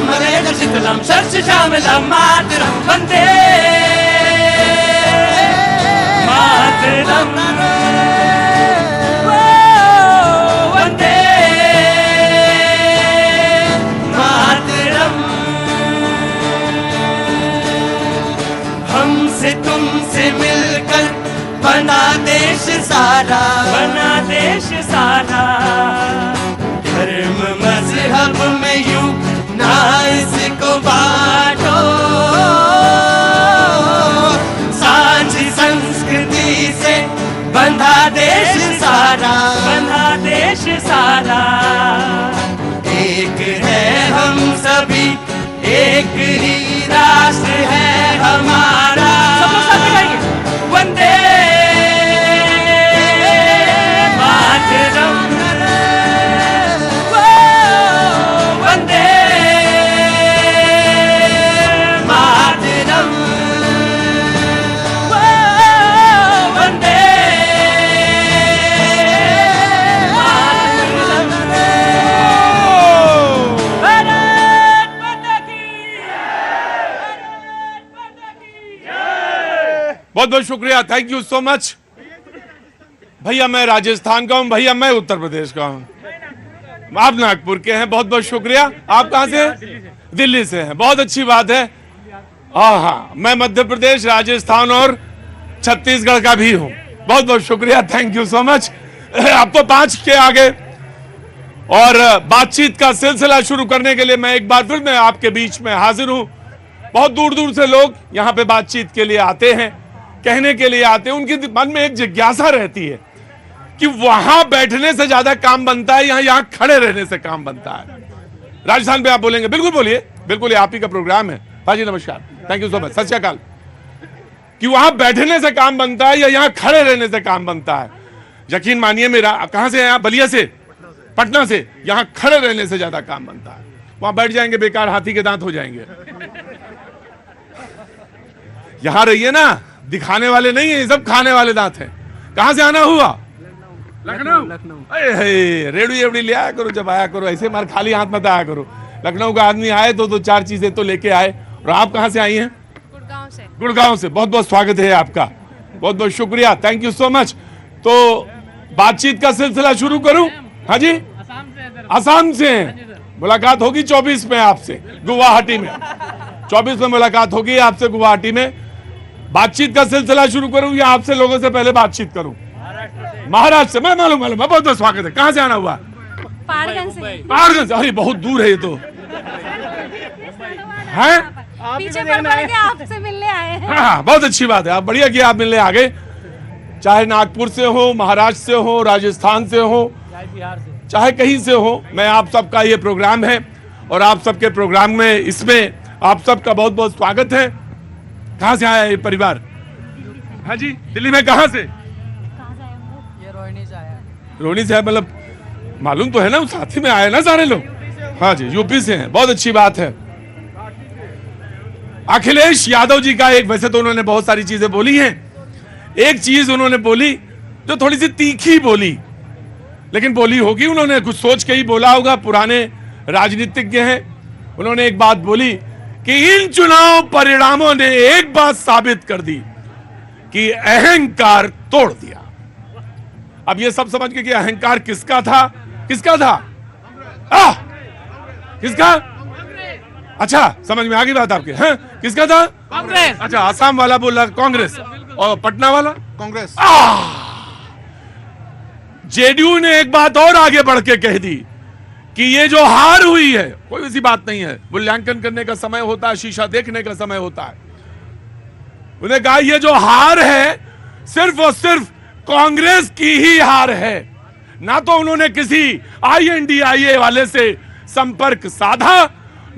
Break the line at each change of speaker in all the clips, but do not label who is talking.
मरेग शीतलम शस्य श्यामलम मातरम वंदे मातरम वंदे मातरम। हमसे तुमसे मिलकर बना देश सारा, बना देश सारा। धर्म मजहब में यूं ना इसको बांटो, साझी संस्कृति से बंधा देश सारा, बंधा देश सारा। एक है हम सभी, एक ही राष्ट्र है हमारा। सब लोग साथ में गाएंगे, वंदे मातरम, वंदे मातरम, वंदे मातरम। भारत माता की, भारत माता की जय।
बहुत बहुत शुक्रिया, थैंक यू सो मच। भैया मैं राजस्थान का हूँ, भैया मैं उत्तर प्रदेश का हूँ, आप नागपुर के हैं, बहुत बहुत शुक्रिया। आप कहाँ से हैं? दिल्ली से हैं, बहुत अच्छी बात है। हाँ, मैं मध्य प्रदेश, राजस्थान और छत्तीसगढ़ का भी हूँ। बहुत बहुत शुक्रिया, थैंक यू सो मच। अब तो 5 के आगे और बातचीत का सिलसिला शुरू करने के लिए मैं एक बार फिर मैं आपके बीच में हाजिर हूँ। बहुत दूर दूर से लोग यहाँ पे बातचीत के लिए आते हैं, कहने के लिए आते हैं। उनके मन में एक जिज्ञासा रहती है कि वहां बैठने से ज्यादा काम बनता है, यहाँ खड़े रहने से काम बनता है। राजस्थान पे आप बोलेंगे? बिल्कुल बोलिए, बिल्कुल, आप ही का प्रोग्राम है। हाजी नमस्कार, थैंक यू सो मच, सत श्री अकाल। कि वहां बैठने से काम बनता है या यहाँ खड़े रहने से काम बनता है? यकीन मानिए मेरा, कहां से हैं आप? बलिया से, पटना से। यहाँ खड़े रहने से ज्यादा काम बनता है। वहां बैठ जाएंगे बेकार, हाथी के दांत हो जाएंगे। यहां रहिए ना, दिखाने वाले नहीं है, ये सब खाने वाले दांत हैं। कहां से आना हुआ? लखनऊ। रेडी एवड़ी ले आया करो, जब आया करो ऐसे मार खाली हाथ मत आया करो। लखनऊ का आदमी आए तो 4 चीजें तो लेके आए। और आप कहां से आई हैं?
गुड़गांव से।
गुड़गांव से, बहुत बहुत स्वागत है आपका, बहुत बहुत शुक्रिया, थैंक यू सो मच। तो बातचीत का सिलसिला शुरू करूं? हाँ जी, असम से हैं। मुलाकात होगी 24 में आपसे गुवाहाटी में, 24 में मुलाकात होगी आपसे गुवाहाटी में। बातचीत का सिलसिला शुरू करूं या आपसे लोगों से पहले बातचीत करूं? महाराष्ट्र से, मैं मालूम, बहुत बहुत स्वागत है। कहां से आना हुआ?
पहाड़गंज से।
पहाड़गंज से, अरे बहुत दूर है ये तो। हैं?
पीछे पड़ के आपसे मिलने आए हैं।
हाँ, बहुत अच्छी बात है, आप बढ़िया किया, आप मिलने आ गए। चाहे नागपुर से हो, महाराष्ट्र से हो, राजस्थान से हो, चाहे कहीं से हो, मैं आप सबका ये प्रोग्राम है और आप सबके प्रोग्राम में इसमें आप सबका बहुत बहुत स्वागत है। कहाँ से आया ये परिवार? हाँ जी, दिल्ली में कहाँ से?
ये रोहिणी से आया है।
रोहिणी से है, मतलब मालूम तो है ना, साथी में आए ना सारे लोग। हाँ जी, यूपी से हैं, बहुत अच्छी बात है। अखिलेश यादव जी का एक, वैसे तो उन्होंने बहुत सारी चीजें बोली हैं, एक चीज उन्होंने बोली जो थोड़ी सी तीखी बोली, लेकिन बोली होगी, उन्होंने कुछ सोच के ही बोला होगा, पुराने राजनीतिज्ञ हैं। उन्होंने एक बात बोली कि इन चुनाव परिणामों ने एक बात साबित कर दी कि अहंकार तोड़ दिया। अब ये सब समझ के कि अहंकार किसका था, किसका था? किसका? अच्छा, समझ में आ गई बात आपके। हैं, किसका था?
कांग्रेस।
अच्छा, आसाम वाला बोला कांग्रेस और पटना वाला
कांग्रेस।
जेडीयू ने एक बात और आगे बढ़ के कह दी कि ये जो हार हुई है, कोई ऐसी बात नहीं है, मूल्यांकन करने का समय होता है, शीशा देखने का समय होता है। उन्हें कहा ये जो हार है सिर्फ और सिर्फ कांग्रेस की ही हार है। ना तो उन्होंने किसी INDIA वाले से संपर्क साधा,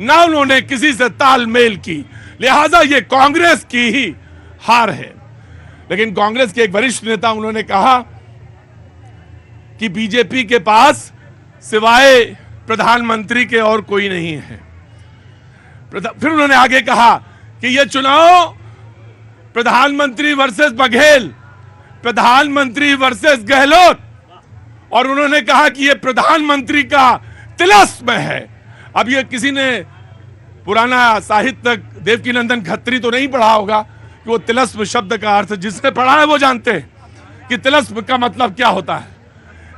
ना उन्होंने किसी से तालमेल की, लिहाजा ये कांग्रेस की ही हार है। लेकिन कांग्रेस के एक वरिष्ठ नेता उन्होंने कहा कि बीजेपी के पास सिवाय प्रधानमंत्री के और कोई नहीं है। फिर उन्होंने आगे कहा कि यह चुनाव प्रधानमंत्री वर्सेस बघेल, प्रधानमंत्री वर्सेस गहलोत, और उन्होंने कहा कि यह प्रधानमंत्री का तिलिस्म है। अब ये किसी ने पुराना साहित्य देवकीनंदन खत्री तो नहीं पढ़ा होगा कि वो तिलस्म शब्द का अर्थ, जिसने पढ़ा है वो जानते हैं कि तिलस्म का मतलब क्या होता है।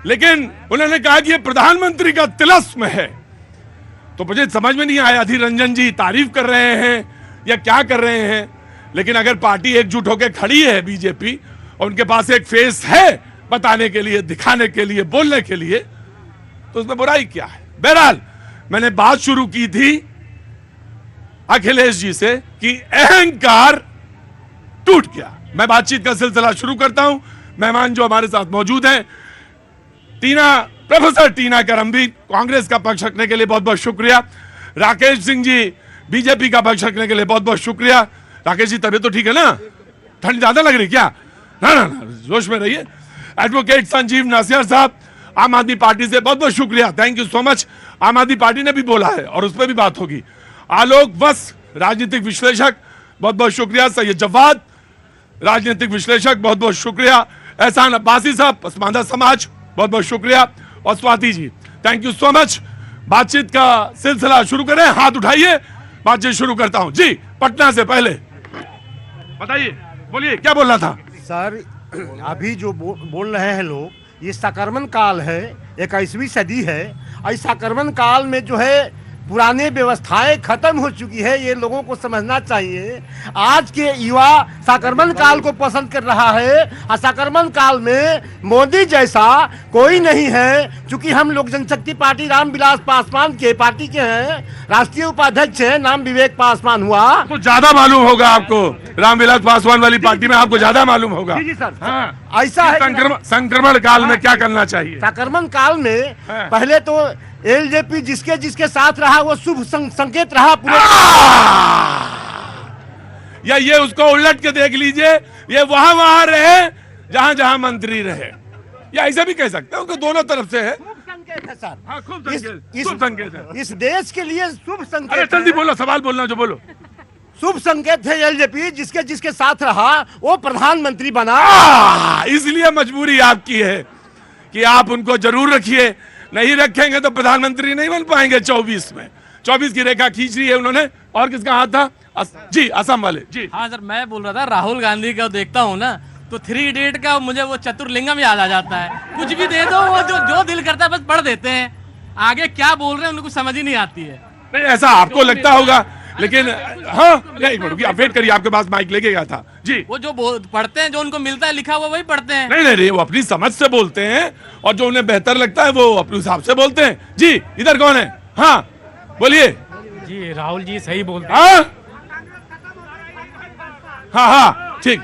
लेकिन उन्होंने कहा कि ये प्रधानमंत्री का तिलस्म है, तो मुझे समझ में नहीं आया अधीर रंजन जी तारीफ कर रहे हैं या क्या कर रहे हैं। लेकिन अगर पार्टी एकजुट होकर खड़ी है बीजेपी, और उनके पास एक फेस है बताने के लिए, दिखाने के लिए, बोलने के लिए, तो उसमें बुराई क्या है। बहरहाल मैंने बात शुरू की थी अखिलेश जी से कि अहंकार टूट गया। मैं बातचीत का सिलसिला शुरू करता हूं। मेहमान जो हमारे साथ मौजूद हैं, प्रोफेसर टीना करमबीर, कांग्रेस का पक्ष रखने के लिए बहुत बहुत शुक्रिया। राकेश सिंह जी, बीजेपी का पक्ष रखने के लिए बहुत बहुत शुक्रिया। राकेश जी, तबीयत तो ठीक है ना? ठंड ज्यादा लग रही क्या? ना ना ना, जोश में रहिए। एडवोकेट संजीव नासिर साहब, आम आदमी पार्टी से बहुत बहुत शुक्रिया, थैंक यू सो मच। आम आदमी पार्टी ने भी बोला है और उस पर भी बात होगी। आलोक वस, राजनीतिक विश्लेषक, बहुत बहुत शुक्रिया। सैयद जवाद, राजनीतिक विश्लेषक, बहुत बहुत शुक्रिया। एहसान अब्बासी साहब, पसमानदा समाज, बहुत बहुत शुक्रिया। और Swati ji, thank you so much. बातचीत का सिलसिला शुरू करें, हाथ उठाइए, बातचीत शुरू करता हूं। जी, पटना से पहले बताइए, बोलिए क्या बोलना था।
सर, अभी जो बोल रहे हैं लोग, ये संक्रमण काल है, 21वीं सदी है। इस संक्रमण काल में जो है पुराने व्यवस्थाएं खत्म हो चुकी है, ये लोगों को समझना चाहिए। आज के युवा संक्रमण काल को पसंद कर रहा है, और संक्रमण काल में मोदी जैसा कोई नहीं है। चूंकि हम लोक जनशक्ति पार्टी रामविलास पासवान के पार्टी के हैं, राष्ट्रीय उपाध्यक्ष है, नाम विवेक पासवान हुआ।
तो ज्यादा मालूम होगा आपको, रामविलास पासवान वाली पार्टी में आपको ज्यादा मालूम होगा।
जी सर,
हाँ।
ऐसा है।
संक्रमण काल में क्या करना चाहिए?
संक्रमण काल में
हाँ।
पहले तो एलजेपी जिसके जिसके साथ रहा वो शुभ संकेत रहा पूरे।
या ये उसको उलट के देख लीजिए, ये वहां वहां रहे जहां जहां मंत्री रहे, या ऐसा भी कह सकते हैं कि दोनों तरफ से है।
शुभ संकेत है सर।
हाँ, खूब संकेत, शुभ संकेत है।
इस देश के लिए शुभ
अरे
संकेत
जल्दी
है।
बोलो, सवाल बोलना जो बोलो।
शुभ संकेत है एलजेपी, जिसके जिसके साथ रहा वो प्रधानमंत्री बना।
इसलिए मजबूरी आपकी है कि आप उनको जरूर रखिए, नहीं रखेंगे तो प्रधानमंत्री नहीं बन पाएंगे 24 में। 24 की रेखा खींच रही है उन्होंने। और किसका हाथ था? जी, असम वाले जी।
हाँ सर, मैं बोल रहा था राहुल गांधी का देखता हूँ ना, तो 3 इडियट का मुझे वो चतुर्लिंगम याद आ जाता है। कुछ भी दे दो, वो जो दिल करता है बस पढ़ देते हैं, आगे क्या बोल रहे हैं उनको समझ ही नहीं आती है।
नहीं, ऐसा आपको लगता होगा, लेकिन हाँ, नहीं मिनट आप वेट करिए, आपके पास माइक लेके गया था जी।
वो जो पढ़ते हैं, जो उनको मिलता है लिखा हुआ वही पढ़ते हैं।
नहीं नहीं, वो अपनी समझ से बोलते हैं और जो उन्हें बेहतर लगता है वो अपने हिसाब से बोलते हैं। जी, इधर कौन है? हाँ बोलिए।
जी, राहुल जी सही बोलते हैं।
हाँ हाँ हाँ, ठीक,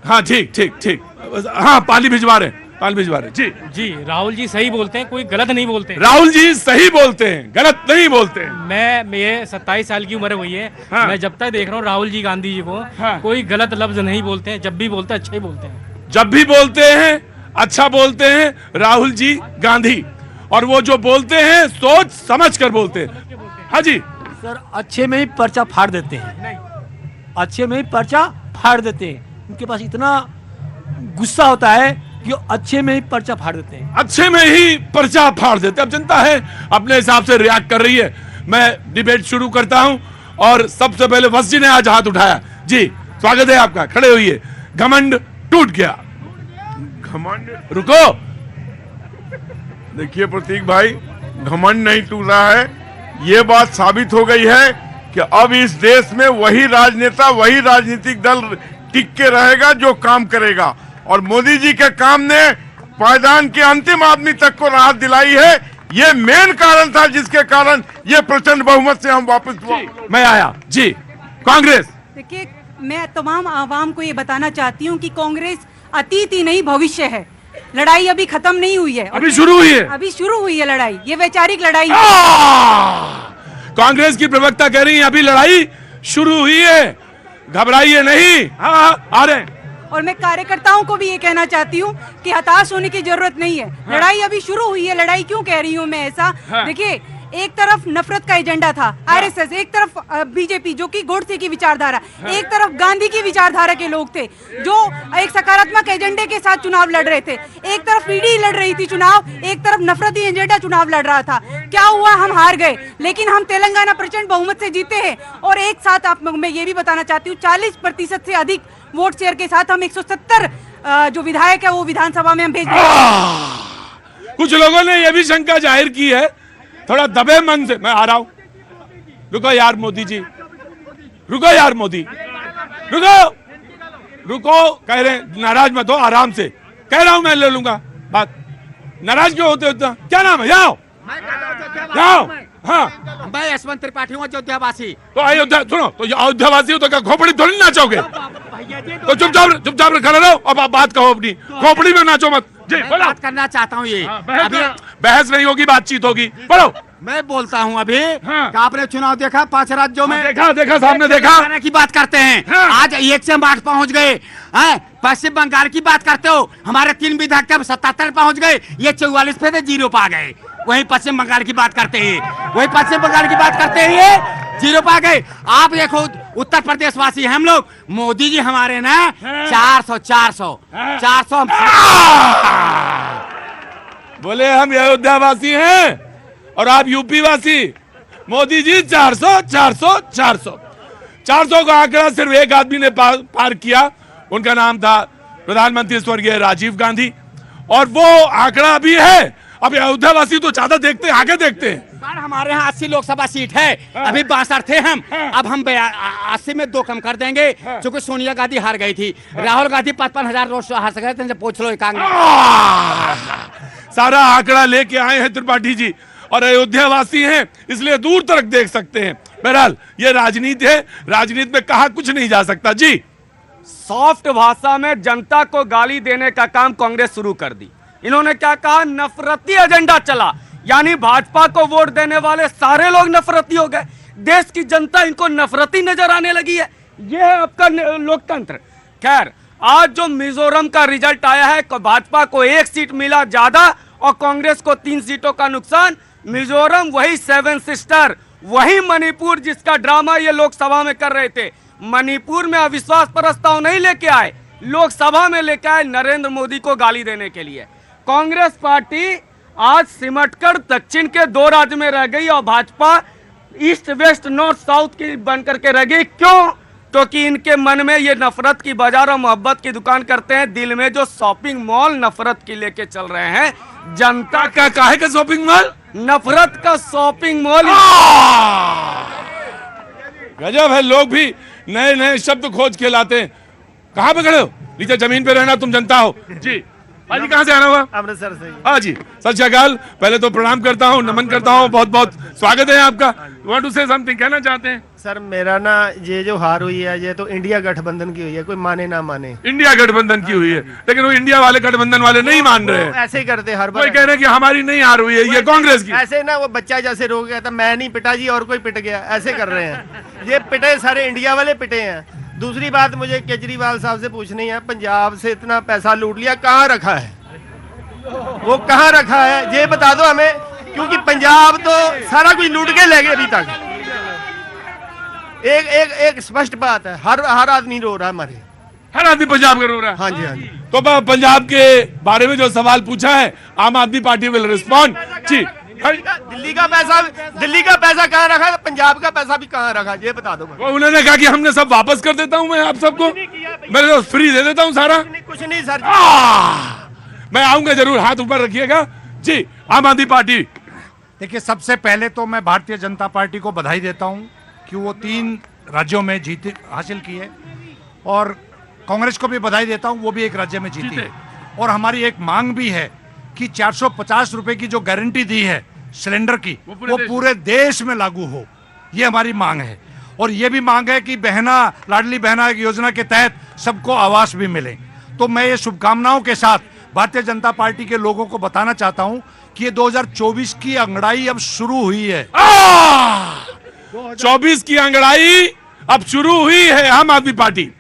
हाँ ठीक ठीक ठीक, हाँ पानी भिजवा रहे, पानी भिजवा रहे। जी
जी, राहुल जी सही बोलते हैं, कोई गलत नहीं बोलते हैं।
राहुल जी सही बोलते हैं, गलत नहीं बोलते हैं।
मेरे 27 साल की उम्र हुई है।
हाँ।
मैं जब तक देख रहा हूँ राहुल जी गांधी जी को,
हाँ।
कोई गलत लफ्ज नहीं बोलते हैं। जब भी बोलते हैं अच्छा ही बोलते हैं।
जब भी बोलते हैं अच्छा बोलते हैं राहुल जी गांधी, और वो जो बोलते हैं सोच समझ कर बोलते हैं। हाँ जी
सर, अच्छे में ही पर्चा फाड़ देते हैं, अच्छे में ही पर्चा फाड़ देते हैं। उनके पास इतना गुस्सा होता है कि वो अच्छे में ही पर्चा फाड़ देते हैं।
अच्छे में ही पर्चा फाड़ देते हैं। अब जनता है अपने हिसाब से रिएक्ट कर रही है। मैं डिबेट शुरू करता हूं और सबसे पहले वस जी ने आज हाथ उठाया। जी स्वागत है आपका, खड़े होइए। घमंड टूट गया। घमंड, रुको,
देखिए प्रतीक भाई, घमंड नहीं टूटा है। ये बात साबित हो गई है कि अब इस देश में वही राजनेता, वही राजनीतिक दल टिक के रहेगा जो काम करेगा। और मोदी जी के काम ने पायदान के अंतिम आदमी तक को राहत दिलाई है। ये मेन कारण था जिसके कारण ये प्रचंड बहुमत से हम वापस
मैं आया। जी कांग्रेस,
देखिए, मैं तमाम आवाम को ये बताना चाहती हूँ कि कांग्रेस अतीत ही नहीं भविष्य है। लड़ाई अभी खत्म नहीं हुई है,
अभी शुरू हुई है।
अभी शुरू हुई है लड़ाई। ये वैचारिक लड़ाई है।
कांग्रेस की प्रवक्ता कह रही है अभी लड़ाई शुरू हुई है, घबराइए नहीं। हाँ आ रहे हैं।
और मैं कार्यकर्ताओं को भी ये कहना चाहती हूँ कि हताश होने की जरूरत नहीं है। लड़ाई अभी शुरू हुई है। लड़ाई क्यों कह रही हूँ मैं ऐसा?
हाँ।
देखिए, एक तरफ नफरत का एजेंडा था, आरएसएस, एक तरफ बीजेपी जो कि गोडसे की विचारधारा, एक तरफ गांधी की विचारधारा के लोग थे जो एक सकारात्मक एजेंडे के साथ चुनाव लड़ रहे थे। एक तरफ पीडी लड़ रही थी चुनाव, एक तरफ नफरती एजेंडा चुनाव लड़ रहा था। क्या हुआ? हम हार गए, लेकिन हम तेलंगाना प्रचंड बहुमत से जीते हैं। और एक साथ आप, मैं ये भी बताना चाहती हूँ, 40% से अधिक वोट शेयर के साथ हम 170 जो विधायक है वो विधानसभा में हम भेज देंगे।
कुछ लोगों ने यह भी शंका जाहिर की है, थोड़ा दबे मन से, मैं आ रहा हूं, रुको यार मोदी जी, रुको यार मोदी, रुको, कह रहे हैं नाराज मत हो, आराम से कह रहा हूं, मैं ले लूंगा बात, नाराज क्यों होते हो? क्या नाम है? जाओ जाओ। हाँ,
मैं यशवंत त्रिपाठी हूँ, अयोध्यावासी।
तो अयोध्या सुनो, तो अयोध्यावासी हो तो क्या खोपड़ी थोड़ी नाचोगे? तो चुपचाप खड़े रहो, अब आप बात कहो अपनी, खोपड़ी में नाचो मत जी।
बात करना चाहता हूँ ये
बहस नहीं होगी, बातचीत होगी, बोलो।
मैं बोलता हूँ अभी कि आपने चुनाव देखा 5 राज्यों में?
देखा सामने देखा
की बात करते हैं, आज 1 से 8 पहुँच गए। पश्चिम बंगाल की बात करते हो, हमारे 3 विधायक 77 पहुँच गए, ये 44 पे थे, 0 पा गए। वही पश्चिम बंगाल की बात करते हैं, वही पश्चिम बंगाल की बात करते हैं, ये 0 पा गए। आप देखो उत्तर प्रदेश वासी हम लोग, मोदी जी हमारे ना 400
बोले हम अयोध्यावासी हैं और आप यूपी वासी। मोदी जी 400 का आंकड़ा सिर्फ एक आदमी ने पार किया, उनका नाम था प्रधानमंत्री स्वर्गीय राजीव गांधी, और वो आंकड़ा भी है। अब अयोध्यावासी तो ज्यादा देखते हैं, आगे देखते हैं।
हमारे यहाँ 80 लोकसभा सीट है, अभी 62 थे हम, अब हम 80 में 2 कम कर देंगे, क्योंकि सोनिया गांधी हार गई थी, राहुल गांधी 55,000 रोज हार गए थे। पूछ लो कांग्रेस।
सारा आंकड़ा लेके आए हैं त्रिपाठी जी, और अयोध्यावासी हैं इसलिए दूर तक देख सकते हैं। बहरहाल ये राजनीति है, राजनीति में कहा कुछ नहीं जा सकता जी।
सॉफ्ट भाषा में जनता को गाली देने का काम कांग्रेस शुरू कर दी। इन्होंने क्या कहा? नफरती एजेंडा चला, यानी भाजपा को वोट देने वाले सारे लोग नफरती हो गए। देश की जनता इनको नफरती नजर आने लगी है। यह है आपका लोकतंत्र। खैर, आज जो मिजोरम का रिजल्ट आया है, भाजपा को 1 सीट मिला ज्यादा और कांग्रेस को 3 सीटों का नुकसान। मिजोरम वही 7 सिस्टर, वही मणिपुर जिसका ड्रामा ये लोकसभा में कर रहे थे। मणिपुर में अविश्वास प्रस्ताव नहीं लेके आए, लोकसभा में लेके आए नरेंद्र मोदी को गाली देने के लिए। कांग्रेस पार्टी आज सिमटकर दक्षिण के 2 राज्य में रह गई और Bhajpa east west north south की बनकर के रह गई। क्यों? क्योंकि इनके मन में ये नफरत की बाजार और मोहब्बत की दुकान करते हैं। दिल में जो शॉपिंग मॉल नफरत की लेके चल रहे हैं, जनता
का काहे का शॉपिंग मॉल?
नफरत का शॉपिंग मॉल।
गजब है, लोग भी नए नए शब्द खोज के लाते हैं। कहाँ पे खड़े हो? नीचे जमीन पे रहना, तुम जनता हो जी। आज कहाँ से आना हुआ?
अमृतसर से।
हाँ जी, सत श्री अकाल। पहले तो प्रणाम करता हूँ, नमन करता हूँ, बहुत बहुत स्वागत है आपका। वांट टू से समथिंग, कहना चाहते हैं?
सर मेरा ना, ये जो हार हुई है ये तो इंडिया गठबंधन की हुई है, कोई माने ना माने।
इंडिया गठबंधन की हुई है, लेकिन वो इंडिया वाले गठबंधन वाले नहीं मान रहे हैं।
ऐसे ही करते हर बार।
कोई कह रहे हैं कि हमारी नहीं हार हुई है, ये कांग्रेस की।
ऐसे ना वो बच्चा जैसे रो गया था, मैं नहीं पिटा जी और कोई पिट गया, ऐसे कर रहे हैं। ये पिटे सारे इंडिया वाले पिटे हैं। दूसरी बात मुझे केजरीवाल साहब से पूछनी है, पंजाब से इतना पैसा लूट लिया, कहाँ रखा है? वो कहाँ रखा है ये बता दो हमें, क्योंकि पंजाब तो सारा कुछ लूट के ले गए अभी तक। एक स्पष्ट बात है, हर आदमी रो रहा है, हमारे
हर आदमी पंजाब का रो रहा है।
हाँ जी, हाँ जी।
तो पंजाब के बारे में जो सवाल पूछा है, आम आदमी पार्टी विल रिस्पॉन्ड जी।
दिल्ली का पैसा कहाँ रखा, पंजाब का पैसा भी कहाँ रखा, ये बता दो।
उन्होंने कहा कि हमने सब वापस कर देता हूँ मैं आप सबको, मैं तो फ्री दे देता हूँ सारा।
कुछ नहीं सर,
मैं आऊंगा जरूर, हाथ ऊपर रखिएगा जी। आम आदमी पार्टी,
देखिए सबसे पहले तो मैं भारतीय जनता पार्टी को बधाई देता हूं कि वो 3 राज्यों में जीत हासिल की है, और कांग्रेस को भी बधाई देता हूं, वो भी एक राज्य में जीती है। और हमारी एक मांग भी है कि 450 रुपए की जो गारंटी दी है सिलेंडर की, वो पूरे देश में लागू हो, ये हमारी मांग है। और ये भी मांग है कि लाडली बहना योजना के तहत सबको आवास भी मिले। तो मैं ये शुभकामनाओं के साथ भारतीय जनता पार्टी के लोगों को बताना चाहता हूं कि ये 2024 की अंगड़ाई अब शुरू हुई है।
24 की अंगड़ाई अब शुरू हुई है। आम आदमी पार्टी,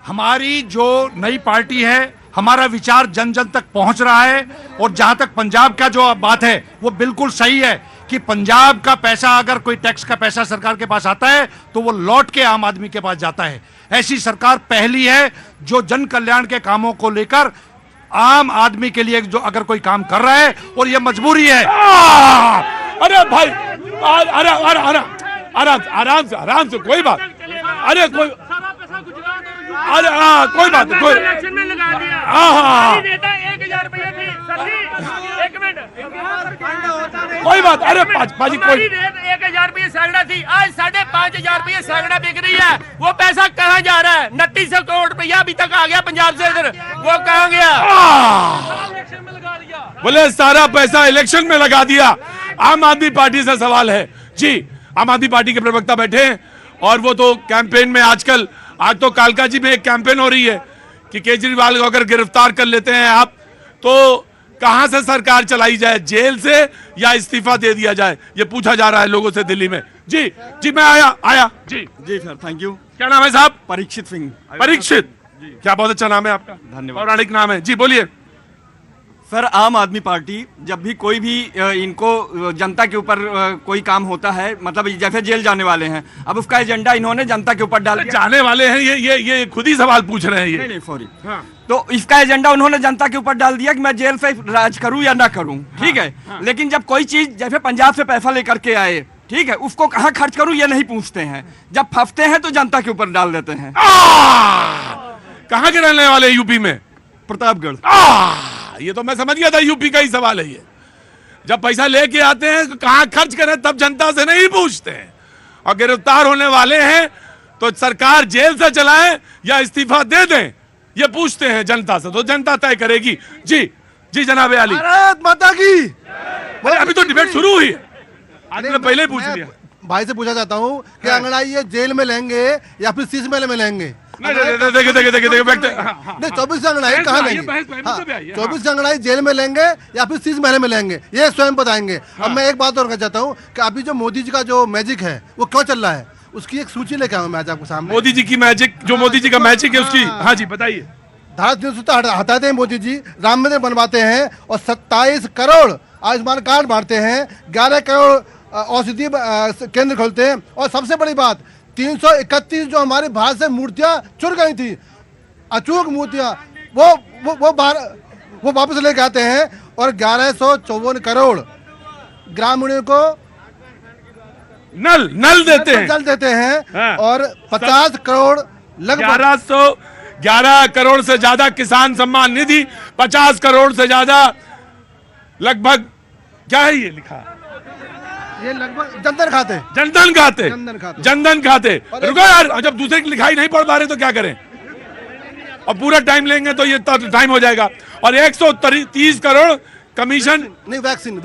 हमारी जो नई पार्टी है, हमारा विचार जन जन तक पहुंच रहा है। और जहां तक पंजाब का जो बात है वो बिल्कुल सही है कि पंजाब का पैसा, अगर कोई टैक्स का पैसा सरकार के पास आता है तो वो लौट के आम आदमी के पास जाता है। ऐसी सरकार पहली है जो जन कल्याण के कामों को लेकर आम आदमी के लिए जो अगर कोई काम कर रहा है, और ये मजबूरी है।
अरे भाई, आराम से कोई बात, अरे कोई, अरे हाँ कोई बात नहीं, कोई, हाँ
1000 रुपये थी सर जी, एक मिनट,
कोई बात, अरे पाजी कोई
1000 रुपये सैकड़ा थी, आज 5,500 रुपये सैकड़ा बिक रही है। वो पैसा कहाँ जा रहा है? 2900 करोड़ रुपया अभी तक आ गया पंजाब से इधर, वो कहाँ गया?
बोले सारा पैसा इलेक्शन में लगा दिया। आम आदमी पार्टी से सवाल है जी, आम आदमी पार्टी के प्रवक्ता बैठे हैं और वो तो कैंपेन में आजकल, आज तो कालका जी में एक कैंपेन हो रही है कि केजरीवाल को अगर गिरफ्तार कर लेते हैं आप तो कहां से सरकार चलाई जाए, जेल से या इस्तीफा दे दिया जाए, ये पूछा जा रहा है लोगों से दिल्ली में। जी मैं आया जी
सर, थैंक यू।
क्या नाम है साहब?
परीक्षित सिंह।
परीक्षित, क्या बहुत अच्छा नाम है आपका,
धन्यवाद।
पौराणिक नाम है जी, बोलिए।
सर, आम आदमी पार्टी जब भी कोई भी इनको जनता के ऊपर कोई काम होता है, मतलब जैसे जेल जाने वाले हैं, अब उसका एजेंडा इन्होंने जनता के ऊपर डाल दिया।
जाने वाले हैं, ये खुद ही सवाल पूछ रहे हैं ये।
नहीं सॉरी, तो इसका एजेंडा उन्होंने जनता के ऊपर डाल दिया कि मैं जेल से राज करूं या ना करूं, ठीक है। लेकिन जब कोई चीज जैसे पंजाब से पैसा लेकर के आए, ठीक है, उसको कहाँ खर्च करूं ये नहीं पूछते हैं, जब फंसते हैं तो जनता के ऊपर डाल देते हैं।
कहाँ के रहने वाले? यूपी में
प्रतापगढ़।
ये तो मैं समझ गया था, यूपी का ही सवाल है ये। जब पैसा लेके आते हैं तो कहाँ खर्च करें तब जनता से नहीं पूछते हैं, और गिरफ्तार होने वाले हैं तो सरकार जेल से चलाए या इस्तीफा दे दें, ये पूछते हैं जनता से, तो जनता तय करेगी। जी जनाब आली,
भारत माता की।
अभी तो डिबेट शुरू हुई है, आपने पहले ही पूछ लिया।
भाई से पूछा जाता हूँ कि अंगड़ाई ये जेल में लेंगे या फिर शीश महल में लेंगे? नहीं, 24 अंगड़ाई कहाँ लेंगे? 24 अंगड़ाई जेल में लेंगे या फिर शीश महल में लेंगे, ये स्वयं बताएंगे। अब मैं एक बात और कहना चाहता हूँ कि अभी जो मोदी जी का जो मैजिक है वो क्यों चल रहा है, उसकी एक सूची लेकर आऊँ मैं आज आपको सामने।
मोदी जी की मैजिक, जो मोदी जी का मैजिक है उसकी, हाँ जी बताइए।
धारा 370 हटाते हैं मोदी जी, राम मंदिर बनवाते हैं और 27 करोड़ आयुष्मान कार्ड बांटते हैं, 11 करोड़ औषधि केंद्र खोलते हैं, और सबसे बड़ी बात 331 जो हमारे भारत से मूर्तियां चुर गई थी, अचूक मूर्तियां, वो वापस लेके आते हैं, और 1154 करोड़ ग्रामीणों को
नल देते हैं
हाँ। और 50 करोड़ लगभग
11 करोड़ से ज्यादा किसान सम्मान निधि, 50 करोड़ से ज्यादा लगभग, क्या है ये लिखा,
ये लगभग जनधन
खाते। रुको यार, जब दूसरे की लिखाई नहीं पढ़ पा रहे तो क्या करें, और पूरा टाइम लेंगे तो ये टाइम हो जाएगा। और 130 करोड़ कमीशन,
नहीं वैक्सीन।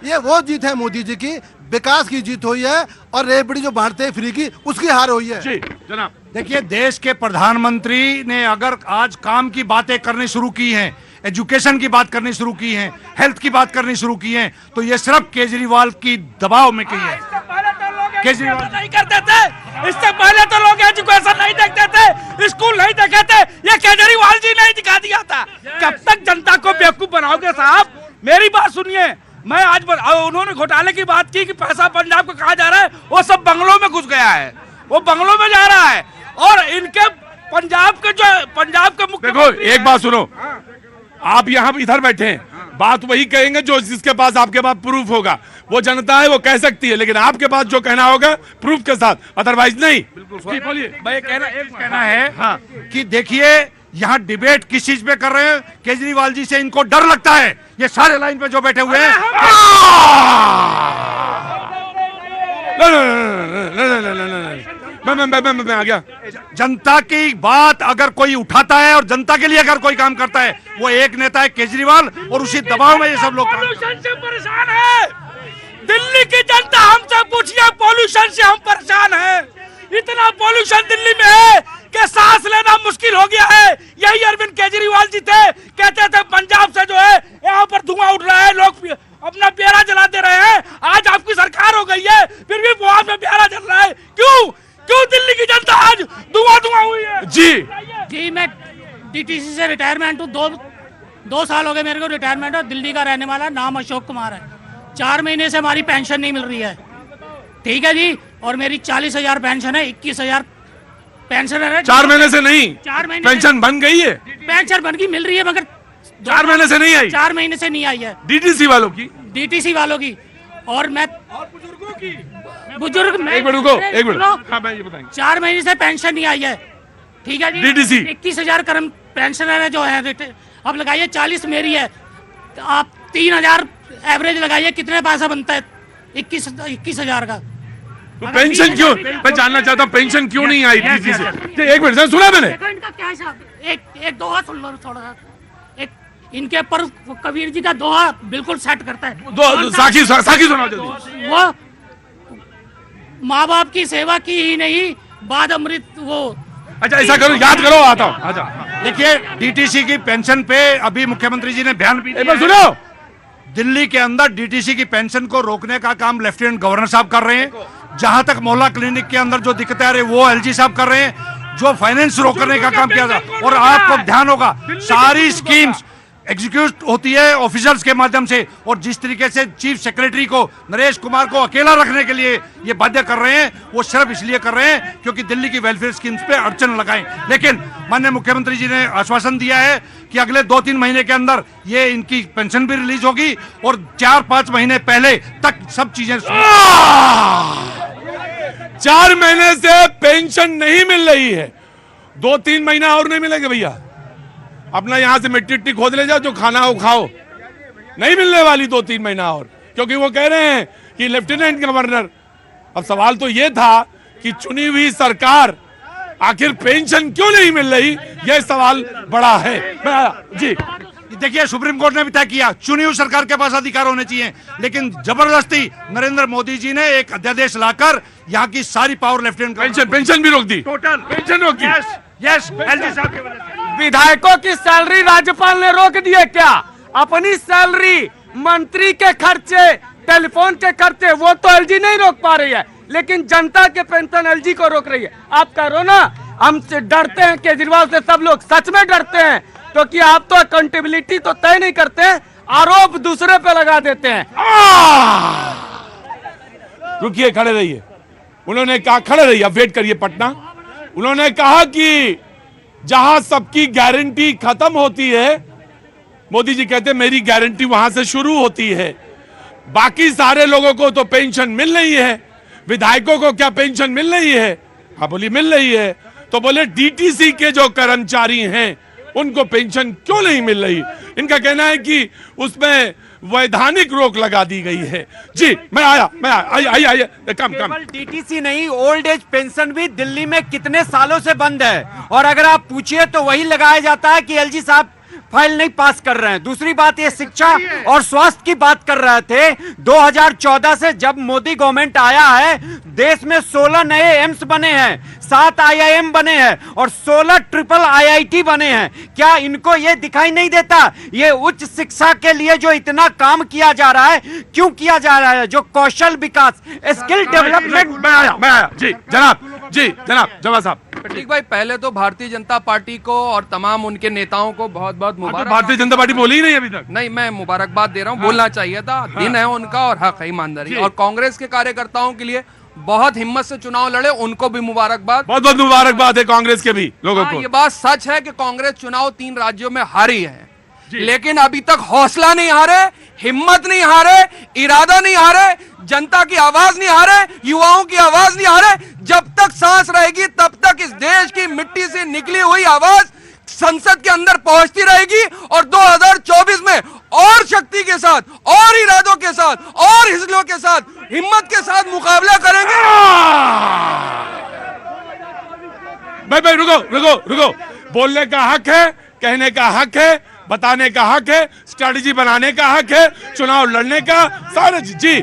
ये
वो जीत है मोदी जी की, विकास की जीत हुई है, और रेबड़ी जो बांटते हैं फ्री की, उसकी हार हुई है।
जी जनाब,
देखिए, देश के प्रधानमंत्री ने अगर आज काम की बातें करनी शुरू की हैं, एजुकेशन की बात करनी शुरू की है, हेल्थ की बात करनी शुरू की है, तो ये सिर्फ केजरीवाल की दबाव में की है।
केजरीवाल नहीं करते थे, इससे पहले तो लोग एजुकेशन नहीं देखते थे, स्कूल नहीं देखे थे, ये केजरीवाल जी ने दिखा दिया था। कब तक जनता को बेवकूफ बनाओगे साहब? मेरी बात सुनिए, मैं आज उन्होंने घोटाले की बात की कि पैसा पंजाब को कहा जा रहा है, वो सब बंगलों में घुस गया है, वो बंगलों में जा रहा है, और इनके पंजाब के मुख्य,
देखो एक बात सुनो, आप यहाँ इधर बैठे हैं, बात वही कहेंगे जो जिसके पास आपके पास प्रूफ होगा, वो जनता है वो कह सकती है, लेकिन आपके पास जो कहना होगा प्रूफ के साथ, अदरवाइज नहीं।
बिल्कुल बोलिए। मैं कहना है हाँ, कि देखिए यहाँ डिबेट किस चीज पे कर रहे हैं, केजरीवाल जी से इनको डर लगता है, ये सारे लाइन पे जो बैठे हुए हैं।
मैं आ गया।
जनता की बात अगर कोई उठाता है और जनता के लिए अगर कोई काम करता है, वो एक नेता है केजरीवाल, और उसी दबाव में ये सब लोग
पॉल्यूशन से परेशान है। दिल्ली की जनता हमसे पूछिए, पॉल्यूशन से हम परेशान हैं। इतना पॉल्यूशन दिल्ली में है कि सांस लेना मुश्किल हो गया है। यही अरविंद केजरीवाल जी थे, कहते थे पंजाब से जो है यहाँ पर धुआं उठ रहा है, लोग अपना प्यारा जला दे रहे हैं। आज आपकी सरकार हो गई है, फिर भी वहां पे प्यारा जल रहा है। क्यों दिल्ली की जनता आज धुआं हुई है?
जी
मैं डीटीसी से रिटायरमेंट हूँ, 2 साल हो गए मेरे को रिटायरमेंट हो, दिल्ली का रहने वाला, नाम अशोक कुमार है। 4 महीने से हमारी पेंशन नहीं मिल रही है, ठीक है जी। और मेरी 40,000 पेंशन है, 21,000 पेंशन है।
4 महीने से नहीं,
4 महीने
पेंशन बन गई है,
पेंशन बन गई, मिल रही है, मगर
4 महीने से नहीं आई।
4 महीने से नहीं आई है,
डीटीसी वालों की,
डीटीसी वालों की। और मैं
बुजुर्गों की,
बुजुर्ग,
एक मिनट रुको, एक मिनट, हाँ मैं ये बताएंगे।
4 महीने से पेंशन नहीं आई है, ठीक है जी।
डीटीसी
21,000 कर्म पेंशनर है जो है, अब लगाइए 40 मेरी है, आप 3,000 एवरेज लगाइए, कितने पैसा बनता है 21,000 का।
तो पेंशन क्यों, मैं जानना चाहता हूँ पेंशन क्यों नहीं आई डीटीसी से? एक मिनट सर, सुना मैंने।
देखो इनका क्या हिसाब, एक दोहा सुन लो थोड़ा सा। एक इनके ऊपर कबीर जी का दोहा बिल्कुल सेट करता है।
साखी सुनाओ जल्दी।
वो माँ बाप की सेवा की ही नहीं, बाद अमृत वो।
अच्छा ऐसा करो, याद करो, आता हूँ। अच्छा
देखिए, डीटीसी की पेंशन पे अभी मुख्यमंत्री जी ने बयान भी
एक बार सुनो।
दिल्ली के अंदर डीटीसी की पेंशन को रोकने का काम लेफ्टिनेंट गवर्नर साहब कर रहे हैं। जहां तक मोहल्ला क्लिनिक के अंदर जो दिक्कतें आ रही वो एलजी साहब कर रहे हैं। जो फाइनेंस रोकने का काम किया था, और आपको ध्यान होगा सारी स्कीम्स एग्जीक्यूट होती है ऑफिसर्स के माध्यम से। और जिस तरीके से चीफ सेक्रेटरी को, नरेश कुमार को अकेला रखने के लिए ये बाध्य कर रहे हैं, वो सिर्फ इसलिए कर रहे हैं क्योंकि दिल्ली की वेलफेयर स्कीम्स पे अड़चन लगाएं। लेकिन माननीय मुख्यमंत्री जी ने आश्वासन दिया है कि अगले 2-3 महीने के अंदर ये इनकी पेंशन भी रिलीज होगी, और 4-5 महीने पहले तक सब चीजें
4 महीने से पेंशन नहीं मिल रही है, 2-3 महीना और नहीं मिलेंगे भैया। अपना यहां से मिट्टी खोद ले जाओ, जो खाना हो खाओ, नहीं मिलने वाली 2-3 महीना और, क्योंकि वो कह रहे हैं कि लेफ्टिनेंट गवर्नर। अब सवाल तो ये था कि चुनी हुई सरकार आखिर पेंशन क्यों नहीं मिल रही, यह सवाल बड़ा है। जी
देखिए, सुप्रीम कोर्ट ने भी तय किया चुनी हुई सरकार के पास अधिकार होने चाहिए, लेकिन जबरदस्ती नरेंद्र मोदी जी ने एक अध्यादेश लाकर यहाँ की सारी पावर लेफ्टिनेंट
पेंशन भी रोक दी,
टोटल
पेंशन रोक दी।
यस एलजी साहब के वजह से।
विधायकों की सैलरी राज्यपाल ने रोक दी है क्या? अपनी सैलरी, मंत्री के खर्चे, टेलीफोन के खर्चे, वो तो एलजी नहीं रोक पा रही है, लेकिन जनता के पेंशन एलजी को रोक रही है। आप करो ना, हमसे डरते हैं केजरीवाल से सब लोग, सच में डरते हैं, क्योंकि आप तो अकाउंटेबिलिटी तो तय नहीं करते, आरोप दूसरे पे लगा देते हैं।
रुकिए, खड़े रहिए। उन्होंने कहा, खड़े रहिए, वेट करिए पटना। उन्होंने कहा कि जहां सबकी गारंटी खत्म होती है, मोदी जी कहते मेरी गारंटी वहां से शुरू होती है। बाकी सारे लोगों को तो पेंशन मिल रही है, विधायकों को क्या पेंशन मिल रही है? हाँ बोली मिल रही है। तो बोले डीटीसी के जो कर्मचारी हैं उनको पेंशन क्यों नहीं मिल रही? इनका कहना है कि उसमें वैधानिक रोक लगा दी गई है। जी मैं आया, कम
डीटीसी नहीं, ओल्ड एज पेंशन भी दिल्ली में कितने सालों से बंद है, और अगर आप पूछिए तो वही लगाया जाता है कि एलजी साहब फाइल नहीं पास कर रहे हैं। दूसरी बात, ये शिक्षा और स्वास्थ्य की बात कर रहे थे। 2014 से जब मोदी गवर्नमेंट आया है, देश में 16 नए एम्स बने हैं, 7 IIM बने हैं और 16 ट्रिपल IIT बने हैं। क्या इनको ये दिखाई नहीं देता? ये उच्च शिक्षा के लिए जो इतना काम किया जा रहा है, क्यों किया जा रहा है? जो कौशल विकास, स्किल डेवलपमेंट।
मैं आया जी जनाब जवाब साहब।
प्रतीक भाई, पहले तो भारतीय जनता पार्टी को और तमाम उनके नेताओं को बहुत बहुत मुबारक।
भारतीय जनता पार्टी बोली ही नहीं अभी तक।
नहीं, मैं मुबारकबाद दे रहा हूँ, बोलना चाहिए था। दिन है उनका और हक है, ईमानदारी। और कांग्रेस के कार्यकर्ताओं के लिए बहुत हिम्मत से चुनाव लड़े, उनको भी मुबारकबाद।
बहुत बहुत मुबारकबाद है कांग्रेस के भी लोगों को।
ये बात सच है कि कांग्रेस चुनाव 3 राज्यों में हारी है, लेकिन अभी तक हौसला नहीं हारे, हिम्मत नहीं हारे, इरादा नहीं हारे, जनता की आवाज नहीं हारे, युवाओं की आवाज नहीं हारे। जब तक सांस रहेगी तब तक इस देश की मिट्टी से निकली हुई आवाज संसद के अंदर पहुंचती रहेगी, और 2024 में और शक्ति के साथ, और इरादों के साथ, और हिस्सों के साथ, हिम्मत के साथ मुकाबला करेंगे।
भाई रुको। बोलने का हक है, कहने का हक है, बताने का हक है, स्ट्रेटजी बनाने का हक है, चुनाव लड़ने का सारे। जी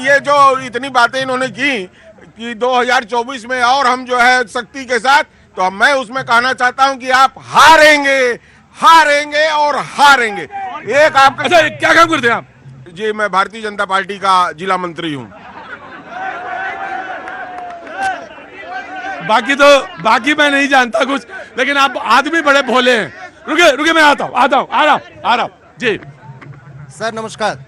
ये जो इतनी बातें इन्होंने की कि 2024 में और हम जो है शक्ति के साथ, तो मैं उसमें कहना चाहता हूं कि आप हारेंगे और हारेंगे। एक आपका
अच्छा, क्या काम करते हैं आप?
जी मैं भारतीय जनता पार्टी का जिला मंत्री हूं।
बाकी मैं नहीं जानता कुछ, लेकिन आप आदमी बड़े भोले हैं। रुके मैं आ रहा हूँ जी।
सर नमस्कार।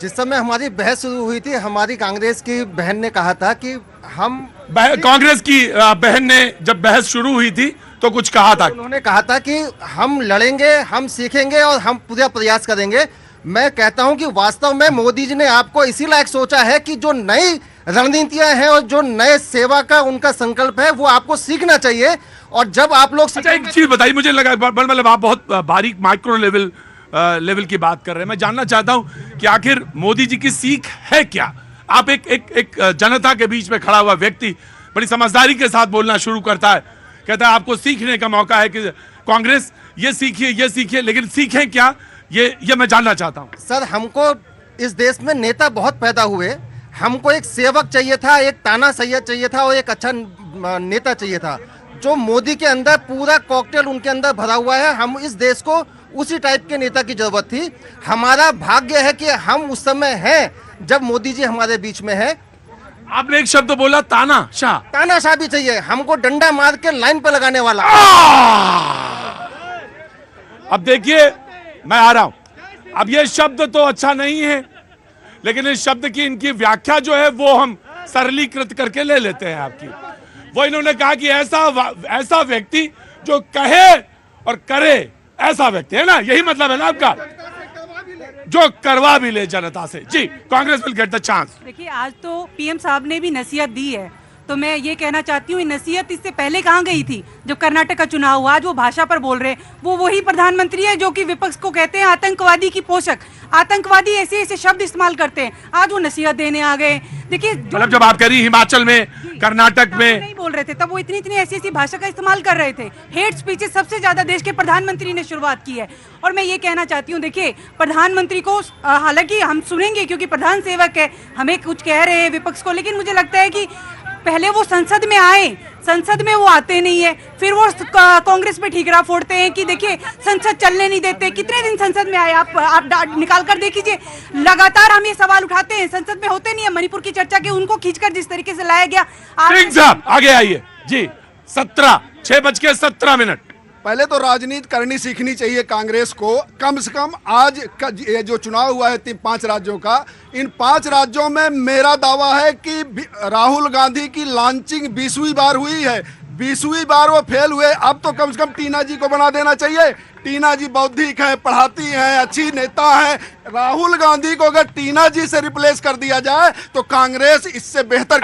जिस समय हमारी बहस शुरू हुई थी, हमारी कांग्रेस की बहन ने कहा था कि हम
कांग्रेस की बहन ने जब बहस शुरू हुई थी तो कुछ कहा था,
उन्होंने कहा था कि हम लड़ेंगे, हम सीखेंगे और हम पूरा प्रयास करेंगे। मैं कहता हूं कि वास्तव में मोदी जी ने आपको इसी लायक सोचा है कि जो नई रणनीतियां हैं और जो नए सेवा का उनका संकल्प है वो आपको सीखना चाहिए। और जब आप लोग
अच्छा एक चीज बताइए, मुझे लगा मतलब आप बहुत बारीक माइक्रो लेवल की बात कर रहे हैं। मैं जानना चाहता हूं कि आखिर मोदी जी की सीख है क्या? आप एक जनता के बीच में खड़ा हुआ व्यक्ति बड़ी समझदारी के साथ बोलना शुरू करता है, कहता है आपको सीखने का मौका है कि कांग्रेस ये सीखिए, लेकिन सीखें क्या ये मैं जानना चाहता हूं।
सर हमको इस देश में नेता बहुत पैदा हुए, हमको एक सेवक चाहिए था, एक ताना सैयद चाहिए था और एक अच्छा नेता चाहिए था। जो मोदी के अंदर पूरा कॉकटेल उनके अंदर भरा हुआ है, हम इस देश को उसी टाइप के नेता की जरूरत थी। हमारा भाग्य है कि हम उस समय हैं जब मोदी जी हमारे बीच में है।
आपने एक शब्द बोला तानाशाह
भी चाहिए, हमको डंडा मार के लाइन पे लगाने वाला।
अब देखिए मैं आ रहा हूं, अब ये शब्द तो अच्छा नहीं है, लेकिन इस शब्द की इनकी व्याख्या जो है वो हम सरलीकृत करके ले लेते हैं आपकी। वो इन्होंने कहा कि ऐसा व्यक्ति जो कहे और करे, ऐसा व्यक्ति है ना, यही मतलब है ना आपका, जो करवा भी ले जनता से। जी, Congress will get the chance.
देखिए आज तो पीएम साहब ने भी नसीहत दी है, तो मैं ये कहना चाहती हूँ नसीहत इससे पहले कहाँ गई थी जब कर्नाटक का चुनाव हुआ। आज वो भाषा पर बोल रहे हैं, वो वही प्रधानमंत्री है जो कि विपक्ष को कहते हैं आतंकवादी की पोषक, आतंकवादी ऐसे शब्द इस्तेमाल करते हैं। आज वो नसीहत देने आ गए। देखिए
मतलब जब आप कह रही हिमाचल में, कर्नाटक में
नहीं बोल रहे थे तब वो इतनी ऐसी भाषा का इस्तेमाल कर रहे थे। हेट स्पीचेस सबसे ज्यादा देश के प्रधानमंत्री ने शुरुआत की है। और मैं ये कहना चाहती हूँ, देखिए प्रधानमंत्री को हालांकि हम सुनेंगे क्योंकि प्रधान सेवक है, हमें कुछ कह रहे हैं विपक्ष को, लेकिन मुझे लगता है कि पहले वो संसद में आए, संसद में वो आते नहीं है, फिर वो कांग्रेस पे ठीकरा फोड़ते हैं कि देखिए संसद चलने नहीं देते। कितने दिन संसद में आए आप निकाल कर देखिए, लगातार हम ये सवाल उठाते हैं, संसद में होते नहीं है। मणिपुर की चर्चा के उनको खींचकर जिस तरीके से लाया गया।
सिंह साहब आगे आइए जी। 6:17
पहले तो राजनीति करनी सीखनी चाहिए कांग्रेस को। कम से कम आज का ये जो चुनाव हुआ है 5 राज्यों का, इन 5 राज्यों में मेरा दावा है कि राहुल गांधी की लॉन्चिंग 20वीं बार हुई है। 20वीं बार वो फेल हुए। अब तो कम से कम टीना जी को बना देना चाहिए। टीना जी बौद्धिक है, पढ़ाती हैं, अच्छी नेता है। राहुल गांधी को अगर टीना जी से रिप्लेस कर दिया जाए तो कांग्रेस इससे बेहतर।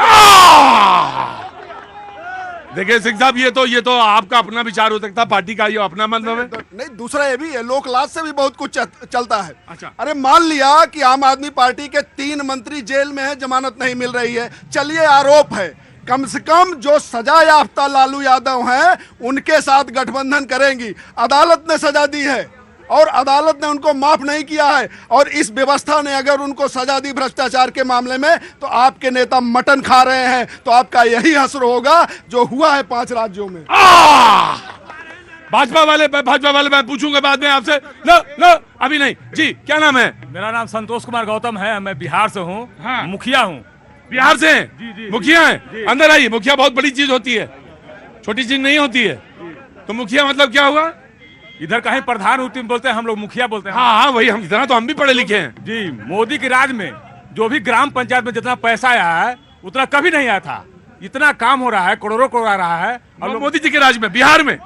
देखिए सिंह साहब, ये तो आपका अपना विचार हो सकता है, पार्टी का ये अपना मतलब है।
नहीं, दूसरा ये भी है, लोकलाज से भी बहुत कुछ चलता है।
अच्छा।
अरे मान लिया कि आम आदमी पार्टी के 3 मंत्री जेल में हैं, जमानत नहीं मिल रही है, चलिए आरोप है, कम से कम जो सजा याफ्ता लालू यादव हैं उनके साथ गठबंधन करेंगी। अदालत ने सजा दी है और अदालत ने उनको माफ नहीं किया है, और इस व्यवस्था ने अगर उनको सजा दी भ्रष्टाचार के मामले में तो आपके नेता मटन खा रहे हैं। तो आपका यही असर होगा जो हुआ है 5 राज्यों में।
भाजपा वाले मैं पूछूंगा बाद में आपसे। लो अभी नहीं जी। क्या नाम है?
मेरा नाम संतोष कुमार गौतम है, मैं बिहार से हूँ। हाँ। मुखिया हूँ।
बिहार से हैं? जी, मुखिया हैं? अंदर आइए। मुखिया बहुत बड़ी चीज होती है, छोटी चीज नहीं होती है। तो मुखिया मतलब क्या हुआ?
इधर कहीं प्रधान बोलते हैं, हम लोग मुखिया बोलते हैं।
हाँ वही, हम इतना तो हम भी पढ़े लिखे हैं
जी। मोदी के राज में जो भी ग्राम पंचायत में जितना पैसा आया है उतना कभी नहीं आया था। इतना काम हो रहा है, करोड़ों करोड़ आ रहा है।
और मोदी जी के राज में बिहार में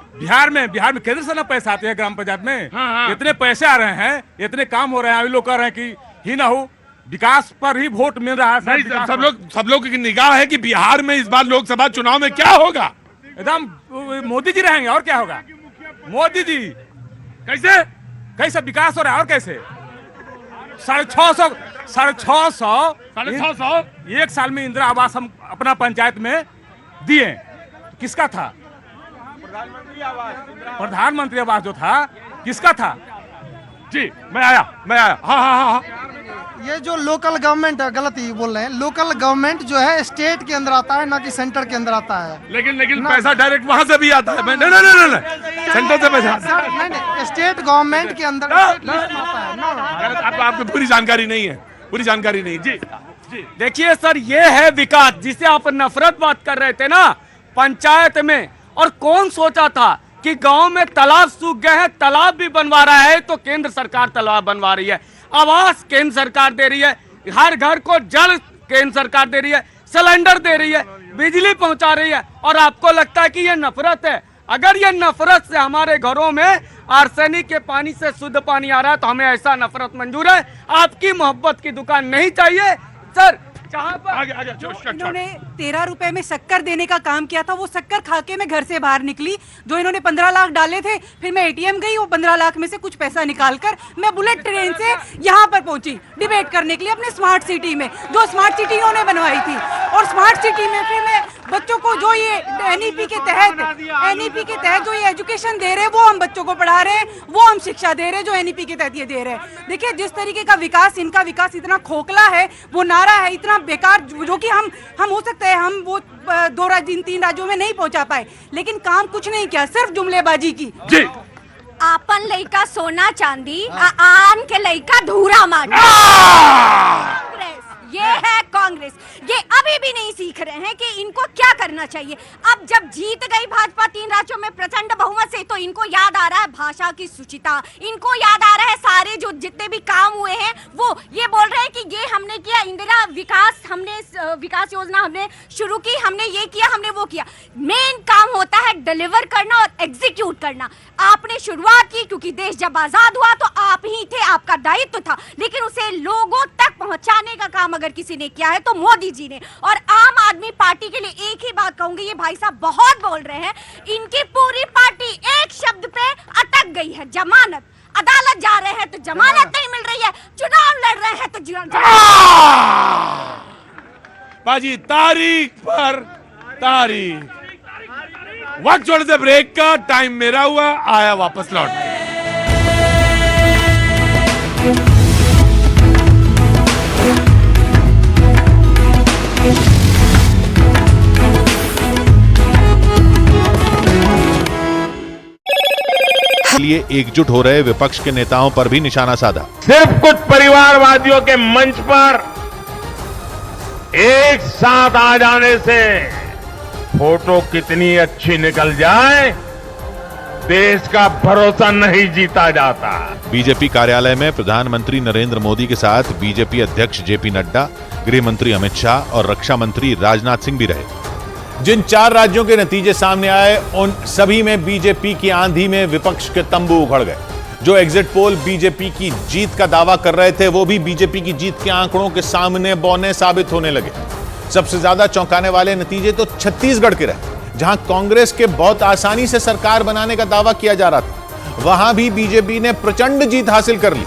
केंद्र से ना पैसा आते हैं ग्राम पंचायत में। हाँ। इतने पैसे आ रहे हैं, इतने काम हो रहे हैं। अभी लोग कह रहे हैं कि ही ना हो, विकास पर ही वोट मिल रहा है।
सब लोग की निगाह है कि बिहार में इस बार लोकसभा चुनाव में क्या होगा।
एकदम मोदी जी रहेंगे और क्या होगा। मोदी जी कैसे विकास हो रहा है और कैसे 650 एक साल में इंदिरा आवास हम अपना पंचायत में दिए। किसका था? प्रधानमंत्री आवास जो था किसका था?
जी मैं आया। हाँ।
ये जो लोकल गवर्नमेंट है, गलत ही बोल रहे हैं। लोकल गवर्नमेंट जो है स्टेट के अंदर आता है, ना कि सेंटर के अंदर आता है।
लेकिन पैसा डायरेक्ट वहां से भी आता है। नहीं, सेंटर से पैसा
नहीं, स्टेट गवर्नमेंट के अंदर आता है।
आपको पूरी जानकारी नहीं है। जी
देखिए सर, ये है विकास जिसे आप नफरत बात कर रहे थे ना पंचायत में। और कौन सोचा था कि गांव में तालाब सूख गए हैं, तालाब भी बनवा रहा है तो केंद्र सरकार तालाब बनवा रही है, आवास केंद्र सरकार दे रही है, हर घर को जल केंद्र सरकार दे रही है, सिलेंडर दे रही है, बिजली पहुंचा रही है, और आपको लगता है कि ये नफरत है। अगर ये नफरत से हमारे घरों में आर्सेनिक के पानी से शुद्ध पानी आ रहा है तो हमें ऐसा नफरत मंजूर है। आपकी मोहब्बत की दुकान नहीं चाहिए सर। जहाँ पर
इन्होंने 13 रुपए में शक्कर देने का काम किया था, वो शक्कर खाके मैं घर से बाहर निकली। जो इन्होंने 15 लाख डाले थे, फिर मैं एटीएम गई, वो 15 लाख में से कुछ पैसा निकालकर मैं बुलेट ट्रेन से यहाँ पर पहुंची डिबेट करने के लिए अपने स्मार्ट सिटी में, जो स्मार्ट सिटी इन्होंने बनवाई थी। और स्मार्ट सिटी में फिर मैं बच्चों को जो ये एनईपी के तहत जो ये एजुकेशन दे रहे हैं, वो हम बच्चों को पढ़ा रहे हैं, वो हम शिक्षा दे रहे हैं, जो एनईपी के तहत ये दे रहे हैं। देखिए जिस तरीके का विकास, इनका विकास इतना खोखला है, वो नारा है इतना बेकार, जो कि हम हो सकता है हम वो 2-3 राज्यों में नहीं पहुंचा पाए, लेकिन काम कुछ नहीं किया, सिर्फ जुमलेबाजी की।
जी
आपन लइका सोना चांदी, आन के लइका धूरा माटी। ये है कांग्रेस। ये अभी भी नहीं सीख रहे हैं कि इनको क्या करना चाहिए। अब जब जीत गई भाजपा 3 राज्यों में प्रचंड बहुमत से, तो इनको याद आ रहा है भाषा की शुचिता, इनको याद आ रहा है सारे जो जितने भी काम हुए हैं वो ये बोल रहे हैं कि ये हमने किया, इंदिरा विकास योजना हमने शुरू की, हमने ये किया, हमने वो किया। मेन काम होता है डिलीवर करना और एग्जीक्यूट करना। आपने शुरुआत की क्योंकि देश जब आजाद हुआ तो आप ही थे, आपका दायित्व था, लेकिन उसे लोगों तक पहुंचाने का काम अगर किसी ने किया है तो मोदी जी ने। और आम आदमी पार्टी के लिए एक ही बात कहूंगी, ये भाई साहब बहुत बोल रहे हैं, इनकी पूरी पार्टी एक शब्द पे अटक गई है, जमानत। अदालत जा रहे हैं तो जमानत नहीं मिल रही है, चुनाव लड़ रहे हैं तो
बाजी तारीख पर तारीख। वक्त छोड़ दे ब्रेक का, टाइम मेरा हुआ, आया वापस लौट के।
लिए एकजुट हो रहे विपक्ष के नेताओं पर भी निशाना साधा।
सिर्फ कुछ परिवारवादियों के मंच पर एक साथ आ जाने से फोटो कितनी अच्छी निकल जाए, देश का भरोसा नहीं जीता जाता।
बीजेपी कार्यालय में प्रधानमंत्री नरेंद्र मोदी के साथ बीजेपी अध्यक्ष जेपी नड्डा, गृह मंत्री अमित शाह और रक्षा मंत्री राजनाथ सिंह भी रहे। जिन 4 राज्यों के नतीजे सामने आए, उन सभी में बीजेपी की आंधी में विपक्ष के तंबू उखड़ गए। जो एग्जिट पोल बीजेपी की जीत का दावा कर रहे थे, वो भी बीजेपी की जीत के आंकड़ों के सामने बौने साबित होने लगे। सबसे ज्यादा चौंकाने वाले नतीजे तो छत्तीसगढ़ के रहे, जहां कांग्रेस के बहुत आसानी से सरकार बनाने का दावा किया जा रहा था। वहां भी बीजेपी ने प्रचंड जीत हासिल कर ली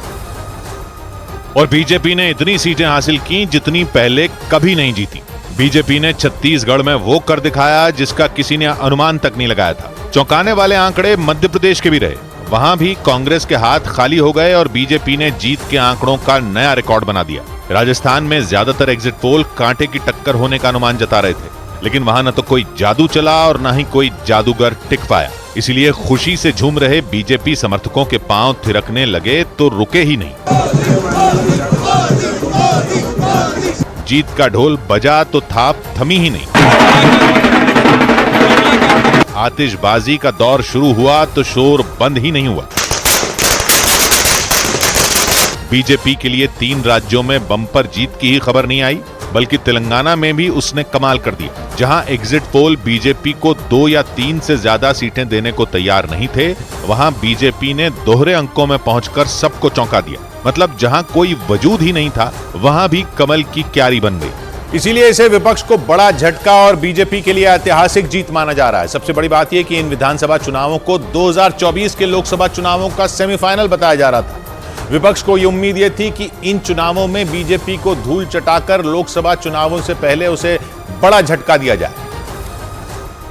और बीजेपी ने इतनी सीटें हासिल की जितनी पहले कभी नहीं जीती। बीजेपी ने छत्तीसगढ़ में वो कर दिखाया जिसका किसी ने अनुमान तक नहीं लगाया था। चौंकाने वाले आंकड़े मध्य प्रदेश के भी रहे। वहां भी कांग्रेस के हाथ खाली हो गए और बीजेपी ने जीत के आंकड़ों का नया रिकॉर्ड बना दिया। राजस्थान में ज्यादातर एग्जिट पोल कांटे की टक्कर होने का अनुमान जता रहे थे, लेकिन वहां न तो कोई जादू चला और न ही कोई जादूगर टिक पाया। इसीलिए खुशी से झूम रहे बीजेपी समर्थकों के पांव थिरकने लगे तो रुके ही नहीं। जीत का ढोल बजा तो थाप थमी ही नहीं। आतिशबाजी का दौर शुरू हुआ तो शोर बंद ही नहीं हुआ। बीजेपी के लिए 3 राज्यों में बम्पर जीत की ही खबर नहीं आई, बल्कि तेलंगाना में भी उसने कमाल कर दिया। जहां एग्जिट पोल बीजेपी को 2 या 3 से ज्यादा सीटें देने को तैयार नहीं थे, वहां बीजेपी ने दोहरे अंकों में पहुंचकर सबको चौंका दिया। मतलब जहां कोई वजूद ही नहीं था, वहां भी कमल की क्यारी बन गई। इसीलिए इसे विपक्ष को बड़ा झटका और बीजेपी के लिए ऐतिहासिक जीत माना जा रहा है। सबसे बड़ी बात यह कि इन विधानसभा चुनावों को 2024 के लोकसभा चुनावों का सेमीफाइनल बताया जा रहा था। विपक्ष को यह उम्मीद यह थी कि इन चुनावों में बीजेपी को धूल चटाकर लोकसभा चुनावों से पहले उसे बड़ा झटका दिया जाए,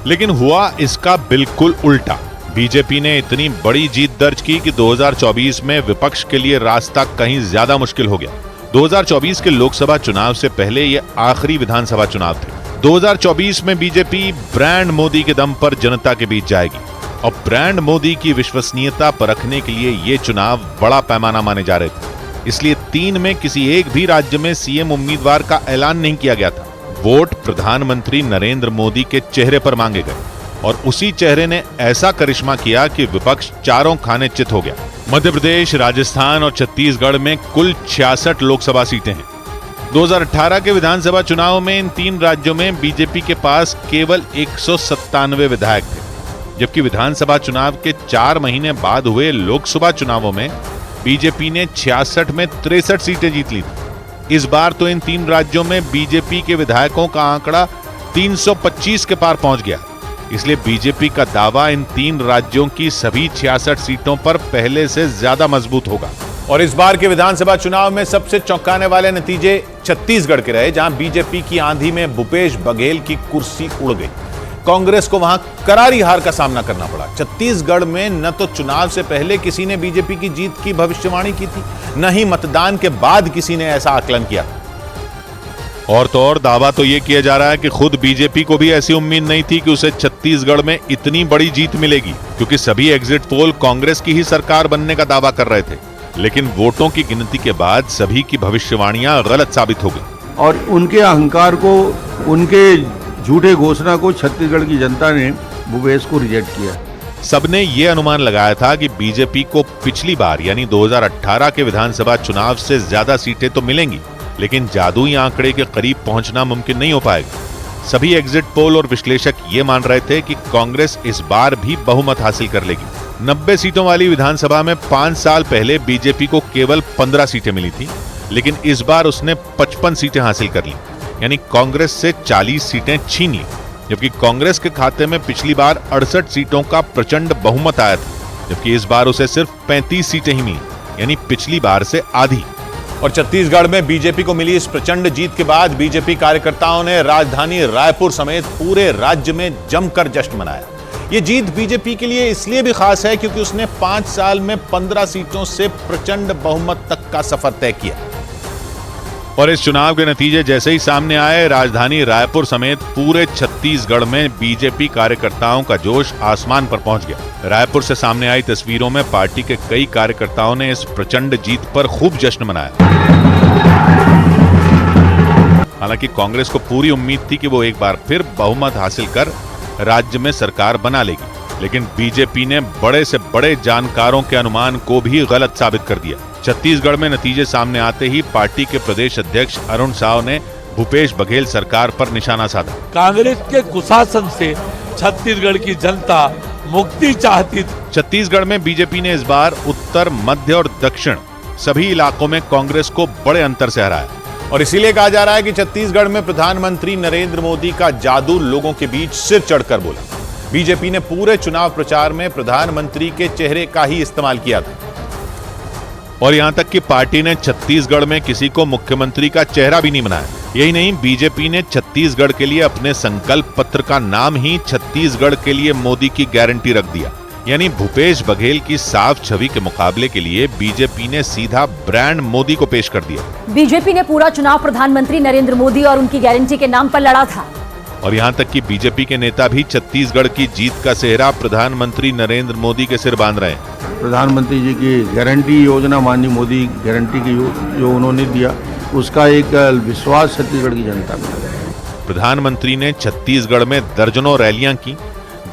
लेकिन हुआ इसका बिल्कुल उल्टा। बीजेपी ने इतनी बड़ी जीत दर्ज की कि 2024 में विपक्ष के लिए रास्ता कहीं ज्यादा मुश्किल हो गया। 2024 के लोकसभा चुनाव से पहले ये आखिरी विधानसभा चुनाव थे। 2024 में बीजेपी ब्रांड मोदी के दम पर जनता के बीच जाएगी और ब्रांड मोदी की विश्वसनीयता परखने के लिए ये चुनाव बड़ा पैमाना माने जा रहे थे। इसलिए 3 में किसी एक भी राज्य में सीएम उम्मीदवार का ऐलान नहीं किया गया था। वोट प्रधानमंत्री नरेंद्र मोदी के चेहरे पर मांगे गए। और उसी चेहरे ने ऐसा करिश्मा किया कि विपक्ष चारों खाने चित हो गया। मध्य प्रदेश, राजस्थान और छत्तीसगढ़ में कुल 66 लोकसभा सीटें हैं। 2018 के विधानसभा चुनाव में इन 3 राज्यों में बीजेपी के पास केवल 197 विधायक थे, जबकि विधानसभा चुनाव के 4 महीने बाद हुए लोकसभा चुनावों में बीजेपी ने 66 में 63 सीटें जीत ली थी। इस बार तो इन 3 राज्यों में बीजेपी के विधायकों का आंकड़ा 325 के पार पहुंच गया। इसलिए बीजेपी का दावा इन 3 राज्यों की सभी 66 सीटों पर पहले से ज्यादा मजबूत होगा।
और इस बार के विधानसभा चुनाव में सबसे चौंकाने वाले नतीजे छत्तीसगढ़ के रहे, जहां बीजेपी की आंधी में भूपेश बघेल की कुर्सी उड़ गई। कांग्रेस को वहां करारी हार का सामना करना पड़ा। छत्तीसगढ़ में न तो चुनाव से पहले किसी ने बीजेपी की जीत की भविष्यवाणी की थी, न ही मतदान के बाद किसी ने ऐसा आकलन किया।
और तो और दावा तो यह किया जा रहा है कि खुद बीजेपी को भी ऐसी उम्मीद नहीं थी कि उसे छत्तीसगढ़ में इतनी बड़ी जीत मिलेगी, क्योंकि सभी एग्जिट पोल कांग्रेस की ही सरकार बनने का दावा कर रहे थे। लेकिन वोटों की गिनती के बाद सभी की भविष्यवाणियां गलत साबित हो गई
और उनके अहंकार को, उनके झूठे घोषणा को छत्तीसगढ़ की जनता ने भूपेश को रिजेक्ट किया।
सबने ये अनुमान लगाया था कि बीजेपी को पिछली बार यानी 2018 के विधानसभा चुनाव से ज्यादा सीटें तो मिलेंगी, लेकिन जादुई आंकड़े के करीब पहुंचना मुमकिन नहीं हो पाएगा। सभी एग्जिट पोल और विश्लेषक ये मान रहे थे कि कांग्रेस इस बार भी बहुमत हासिल कर लेगी। 90 सीटों वाली विधानसभा में 5 साल पहले बीजेपी को केवल 15 सीटें मिली थी, लेकिन इस बार उसने 55 सीटें हासिल कर ली, यानी कांग्रेस से 40 सीटें छीन ली। जबकि कांग्रेस के खाते में पिछली बार 68 सीटों का प्रचंड बहुमत आया था, जबकि इस बार उसे सिर्फ 35 सीटें ही मिली, यानी पिछली बार से आधी।
और छत्तीसगढ़ में बीजेपी को मिली इस प्रचंड जीत के बाद बीजेपी कार्यकर्ताओं ने राजधानी रायपुर समेत पूरे राज्य में जमकर जश्न मनाया। ये जीत बीजेपी के लिए इसलिए भी खास है क्योंकि उसने 5 साल में 15 सीटों से प्रचंड बहुमत तक का सफर तय किया।
और इस चुनाव के नतीजे जैसे ही सामने आए, राजधानी रायपुर समेत पूरे छत्तीसगढ़ में बीजेपी कार्यकर्ताओं का जोश आसमान पर पहुंच गया। रायपुर से सामने आई तस्वीरों में पार्टी के कई कार्यकर्ताओं ने इस प्रचंड जीत पर खूब जश्न मनाया। हालांकि कांग्रेस को पूरी उम्मीद थी कि वो एक बार फिर बहुमत हासिल कर राज्य में सरकार बना लेगी, लेकिन बीजेपी ने बड़े से बड़े जानकारों के अनुमान को भी गलत साबित कर दिया। छत्तीसगढ़ में नतीजे सामने आते ही पार्टी के प्रदेश अध्यक्ष अरुण साव ने भूपेश बघेल सरकार पर निशाना साधा।
कांग्रेस के कुशासन से छत्तीसगढ़ की जनता मुक्ति चाहती थी।
छत्तीसगढ़ में बीजेपी ने इस बार उत्तर, मध्य और दक्षिण सभी इलाकों में कांग्रेस को बड़े अंतर से हराया।
और इसीलिए कहा जा रहा है कि छत्तीसगढ़ में प्रधानमंत्री नरेंद्र मोदी का जादू लोगों के बीच सिर चढ़कर बोला। बीजेपी ने पूरे चुनाव प्रचार में प्रधानमंत्री के चेहरे का ही इस्तेमाल किया था।
और यहां तक कि पार्टी ने छत्तीसगढ़ में किसी को मुख्यमंत्री का चेहरा भी नहीं बनाया। यही नहीं, बीजेपी ने छत्तीसगढ़ के लिए अपने संकल्प पत्र का नाम ही छत्तीसगढ़ के लिए मोदी की गारंटी रख दिया। यानी भूपेश बघेल की साफ छवि के मुकाबले के लिए बीजेपी ने सीधा ब्रांड मोदी को पेश कर दिया।
बीजेपी ने पूरा चुनाव प्रधानमंत्री नरेंद्र मोदी और उनकी गारंटी के नाम पर लड़ा था।
और यहां तक कि बीजेपी के नेता भी छत्तीसगढ़ की जीत का सेहरा प्रधानमंत्री नरेंद्र मोदी के सिर बांध रहे हैं।
प्रधानमंत्री जी की गारंटी योजना, माननीय मोदी गारंटी की जो उन्होंने दिया, उसका एक विश्वास छत्तीसगढ़ की जनता में।
प्रधानमंत्री ने छत्तीसगढ़ में दर्जनों रैलियां की,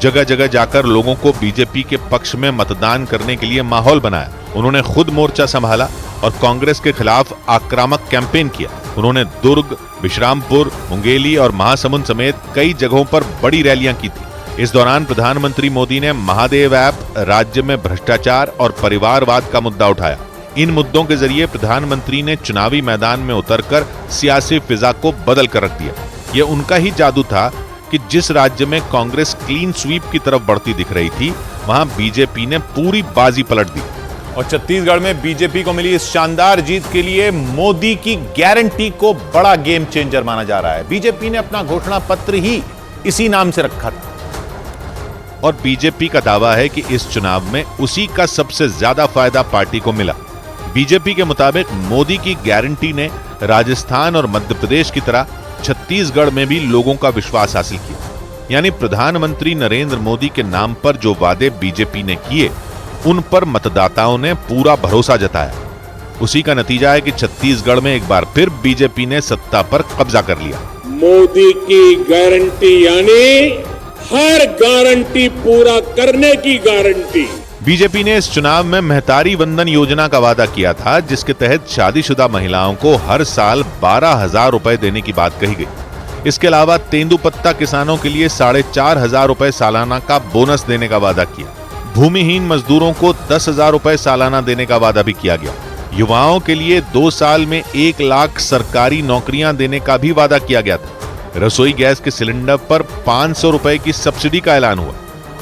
जगह जगह जाकर लोगों को बीजेपी के पक्ष में मतदान करने के लिए माहौल बनाया। उन्होंने खुद मोर्चा संभाला और कांग्रेस के खिलाफ आक्रामक कैंपेन किया। उन्होंने दुर्ग, विश्रामपुर, मुंगेली और महासमुंद समेत कई जगहों पर बड़ी रैलियां की थी। इस दौरान प्रधानमंत्री मोदी ने महादेव ऐप, राज्य में भ्रष्टाचार और परिवारवाद का मुद्दा उठाया। इन मुद्दों के जरिए प्रधानमंत्री ने चुनावी मैदान में उतरकर सियासी फिजा को बदल कर रख दिया। ये उनका ही जादू था कि जिस राज्य में कांग्रेस क्लीन स्वीप की तरफ बढ़ती दिख रही थी, वहां बीजेपी ने पूरी बाजी पलट दी।
और छत्तीसगढ़ में बीजेपी को मिली इस शानदार जीत के लिए मोदी की गारंटी को बड़ा गेम चेंजर माना जा रहा है। बीजेपी ने अपना घोषणा पत्र ही इसी नाम से रखा था।
और बीजेपी का दावा है कि इस चुनाव में उसी का सबसे ज्यादा फायदा पार्टी को मिला। बीजेपी के मुताबिक मोदी की गारंटी ने राजस्थान और मध्य प्रदेश की तरह छत्तीसगढ़ में भी लोगों का विश्वास हासिल किया। यानी प्रधानमंत्री नरेंद्र मोदी के नाम पर जो वादे बीजेपी ने किए, उन पर मतदाताओं ने पूरा भरोसा जताया। उसी का नतीजा है कि छत्तीसगढ़ में एक बार फिर बीजेपी ने सत्ता पर कब्जा कर लिया।
मोदी की गारंटी यानी हर गारंटी पूरा करने की गारंटी।
बीजेपी ने इस चुनाव में महतारी वंदन योजना का वादा किया था, जिसके तहत शादीशुदा महिलाओं को हर साल 12,000 रुपए देने की बात कही गई। इसके अलावा तेंदुपत्ता किसानों के लिए 4,500 रुपए सालाना का बोनस देने का वादा किया। भूमिहीन मजदूरों को 10,000 रुपए सालाना देने का वादा भी किया गया। युवाओं के लिए 2 साल में 1 लाख सरकारी नौकरियां देने का भी वादा किया गया था। रसोई गैस के सिलेंडर पर 500 रुपए की सब्सिडी का ऐलान हुआ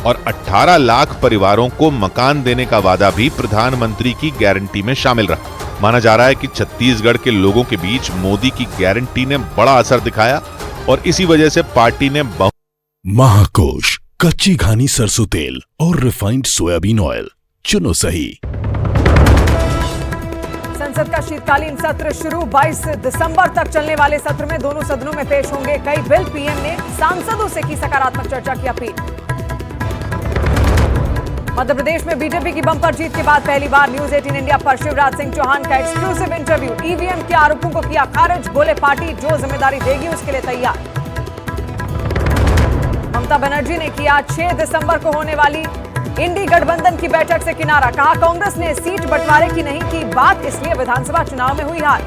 और 18 लाख परिवारों को मकान देने का वादा भी प्रधानमंत्री की गारंटी में शामिल रहा। माना जा रहा है कि छत्तीसगढ़ के लोगों के बीच मोदी की गारंटी ने बड़ा असर दिखाया और इसी वजह से पार्टी ने
महाकोश, कच्ची घानी सरसों तेल और रिफाइंड सोयाबीन ऑयल चुनो सही।
संसद का शीतकालीन सत्र शुरू। 22 दिसंबर तक चलने वाले सत्र में दोनों सदनों में पेश होंगे कई बिल। पीएम ने सांसदों से की सकारात्मक चर्चा की अपील। मध्य प्रदेश में बीजेपी की बम्पर जीत के बाद पहली बार न्यूज 18 इंडिया पर शिवराज सिंह चौहान का एक्सक्लूसिव इंटरव्यू। ईवीएम के आरोपों को किया खारिज, बोले पार्टी जो जिम्मेदारी देगी उसके लिए तैयार। ममता बनर्जी ने किया 6 दिसंबर को होने वाली इंडी गठबंधन की बैठक से किनारा। कहा कांग्रेस ने सीट बंटवारे की नहीं की बात, इसलिए विधानसभा चुनाव में हुई हार।